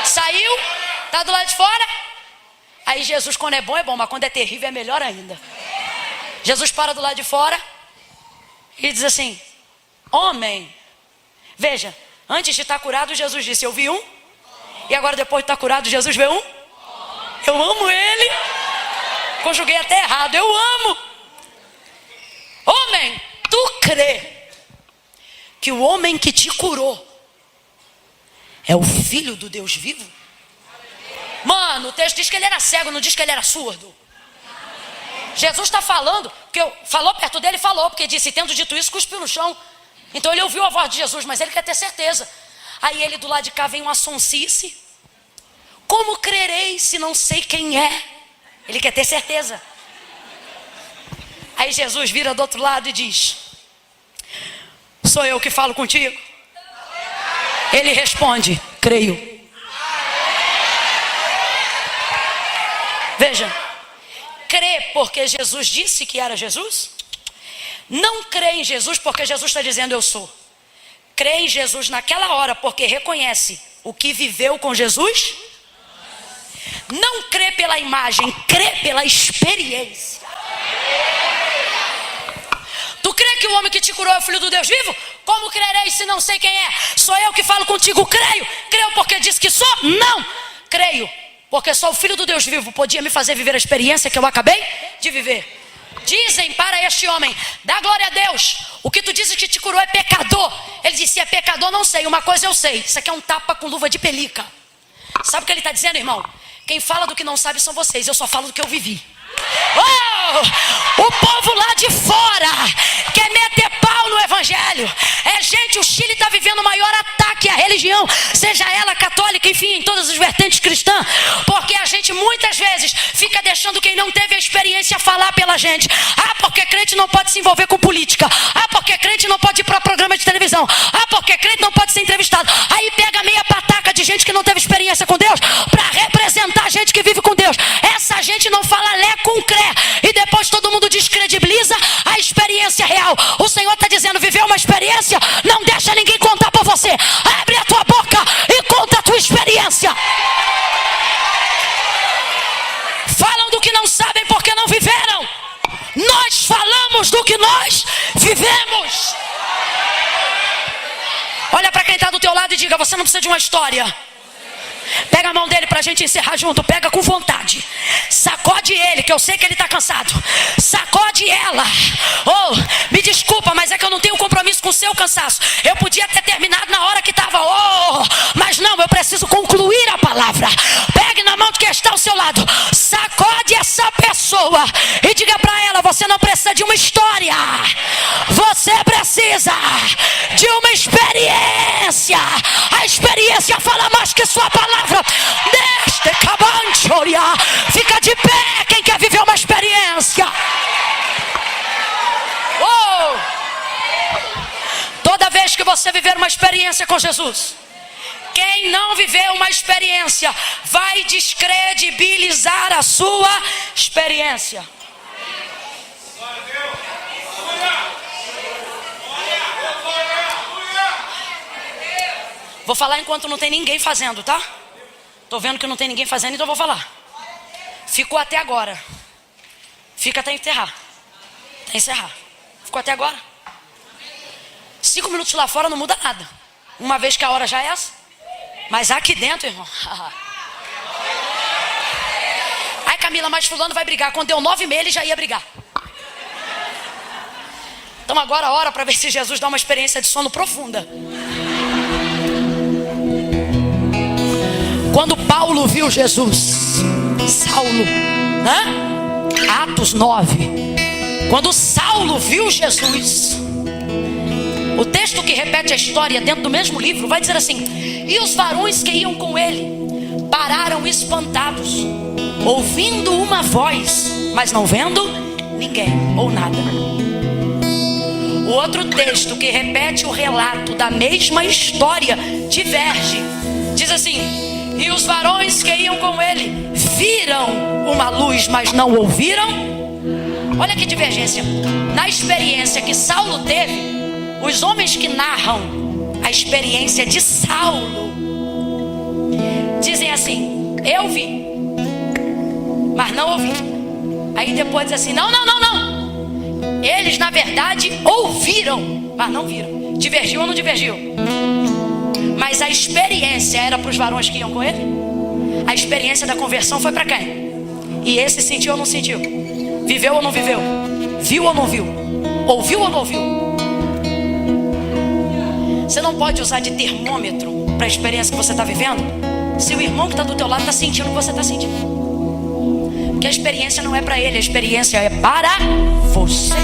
Saiu, está do lado de fora. Aí Jesus, quando é bom, mas quando é terrível é melhor ainda. Jesus para do lado de fora e diz assim: homem. Veja, antes de estar curado, Jesus disse: eu vi um. E agora depois de estar curado, Jesus vê um. Eu amo ele. Conjuguei até errado, eu amo. Homem, tu crê que o homem que te curou é o filho do Deus vivo? Mano, o texto diz que ele era cego, não diz que ele era surdo. Jesus está falando, porque falou perto dele, falou, porque disse: tendo dito isso, cuspiu no chão. Então ele ouviu a voz de Jesus, mas ele quer ter certeza. Aí ele do lado de cá vem uma sonsice: como crerei se não sei quem é? Ele quer ter certeza. Aí Jesus vira do outro lado e diz: sou eu que falo contigo? Ele responde: creio. Veja, crê porque Jesus disse que era Jesus? Não crê em Jesus porque Jesus está dizendo eu sou. Crê em Jesus naquela hora porque reconhece o que viveu com Jesus. Não crê pela imagem, crê pela experiência. Tu crê que o homem que te curou é o filho do Deus vivo? Como crerei se não sei quem é? Sou eu que falo contigo, creio. Creio porque disse que sou? Não, creio Porque só o Filho do Deus vivo podia me fazer viver a experiência que eu acabei de viver. Dizem para este homem: dá glória a Deus, o que tu dizes que te curou é pecador. Ele disse: se é pecador não sei, uma coisa eu sei, isso aqui é um tapa com luva de pelica. Sabe o que ele está dizendo, irmão? Quem fala do que não sabe são vocês, eu só falo do que eu vivi. Oh, o povo lá de fora quer meter pau no evangelho. Gente, o Chile está vivendo o maior ataque à religião, seja ela católica, enfim, em todas as vertentes cristãs, porque a gente muitas vezes fica deixando quem não teve a experiência falar pela gente. Porque crente não pode se envolver com política. Porque crente não pode ir para programa de televisão. Porque crente não pode ser entrevistado. Aí pega meia pataca de gente que não teve experiência com Deus para representar a gente que vive com Deus. Essa gente não fala lé com cré, e depois todo mundo descredibiliza a experiência real. O Senhor está dizendo: viveu uma experiência? Não deixa ninguém contar para você. Abre a tua boca e conta a tua experiência. Falam do que não sabem porque não viveram. Nós falamos do que nós vivemos. Olha para quem está do teu lado e diga: você não precisa de uma história. Pega a mão dele pra gente encerrar junto. Pega com vontade. Sacode ele, que eu sei que ele tá cansado. Sacode ela. Oh, me desculpa, mas é que eu não tenho compromisso com o seu cansaço. Eu podia ter terminado na hora que estava. Mas não, eu preciso concluir a palavra. Pegue na mão de quem está ao seu lado. Sacode essa pessoa e diga pra ela: você não precisa de uma história. Você precisa de uma experiência. A experiência fala mais que sua palavra. Deste cabanchoria. Fica de pé quem quer viver uma experiência. Toda vez que você viver uma experiência com Jesus, quem não viveu uma experiência vai descredibilizar a sua experiência. Vou falar enquanto não tem ninguém fazendo, tá? Tô vendo que não tem ninguém fazendo, então vou falar. Ficou até agora. Fica até encerrar. Até encerrar. Ficou até agora? 5 minutos lá fora não muda nada. Uma vez que a hora já é essa. Mas aqui dentro, irmão. Ai, Camila, mas fulano vai brigar. Quando deu 9h30 ele já ia brigar. Então agora ora para ver se Jesus dá uma experiência de sono profunda. Quando Paulo viu Jesus, Saulo, Atos 9. Quando Saulo viu Jesus, o texto que repete a história dentro do mesmo livro vai dizer assim: e os varões que iam com ele pararam espantados, ouvindo uma voz, mas não vendo ninguém ou nada. O outro texto que repete o relato da mesma história diverge. Diz assim: e os varões que iam com ele viram uma luz, mas não ouviram. Olha que divergência. Na experiência que Saulo teve, os homens que narram a experiência de Saulo dizem assim: eu vi, mas não ouvi. Aí depois diz assim: não. Eles na verdade ouviram, mas não viram. Divergiu ou não divergiu? Mas a experiência era para os varões que iam com ele. A experiência da conversão foi para quem? E esse sentiu ou não sentiu? Viveu ou não viveu? Viu ou não viu? Ouviu ou não ouviu? Você não pode usar de termômetro para a experiência que você está vivendo se o irmão que está do teu lado está sentindo o que você está sentindo. Porque a experiência não é para ele, a experiência é para você.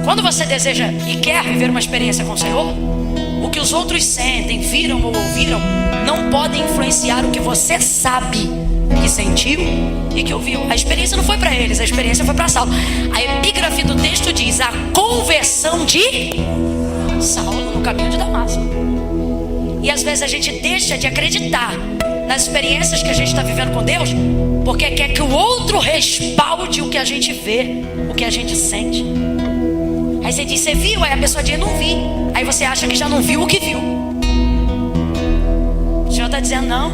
Quando você deseja e quer viver uma experiência com o Senhor, o que os outros sentem, viram ou ouviram, não podem influenciar o que você sabe que sentiu e que ouviu. A experiência não foi para eles, a experiência foi para Saulo. A epígrafe do texto diz: a conversão de Saulo no caminho de Damasco. E às vezes a gente deixa de acreditar nas experiências que a gente está vivendo com Deus, porque quer que o outro respalde o que a gente vê, o que a gente sente. Aí você diz: você viu? Aí a pessoa diz: não vi. Aí você acha que já não viu o que viu. O Senhor está dizendo: não.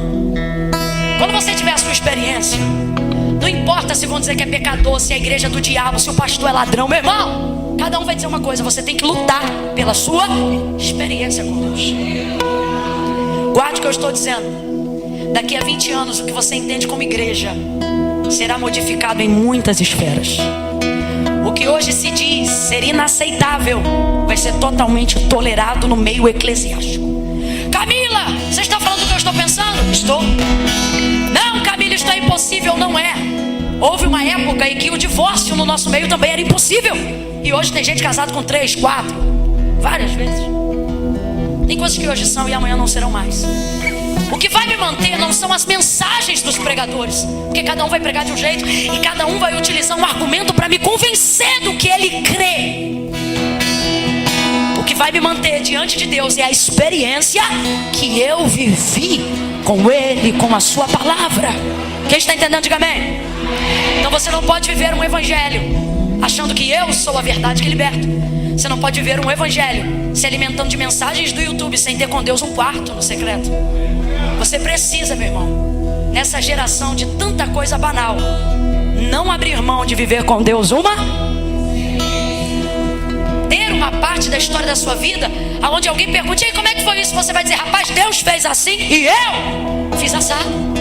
Quando você tiver a sua experiência, não importa se vão dizer que é pecador, se é a igreja do diabo, se o pastor é ladrão, meu irmão, cada um vai dizer uma coisa: você tem que lutar pela sua experiência com Deus. Guarde o que eu estou dizendo. Daqui a 20 anos, o que você entende como igreja será modificado em muitas esferas. O que hoje se diz ser inaceitável vai ser totalmente tolerado no meio eclesiástico. Camila, você está falando o que eu estou pensando? Estou. Não, Camila, isso é impossível. Não é. Houve uma época em que o divórcio no nosso meio também era impossível. E hoje tem gente casada com 3, 4, várias vezes. Tem coisas que hoje são e amanhã não serão mais. O que vai me manter não são as mensagens dos pregadores, porque cada um vai pregar de um jeito e cada um vai utilizar um argumento para me convencer do que ele crê. O que vai me manter diante de Deus é a experiência que eu vivi com Ele, com a sua palavra. Quem está entendendo, diga amém. Então você não pode viver um evangelho achando que eu sou a verdade que liberta. Você não pode viver um evangelho se alimentando de mensagens do YouTube sem ter com Deus um quarto no secreto. Você precisa, meu irmão, nessa geração de tanta coisa banal, não abrir mão de viver com Deus ter uma parte da história da sua vida aonde alguém pergunte: e aí, como é que foi isso? Você vai dizer: rapaz, Deus fez assim e eu fiz assado.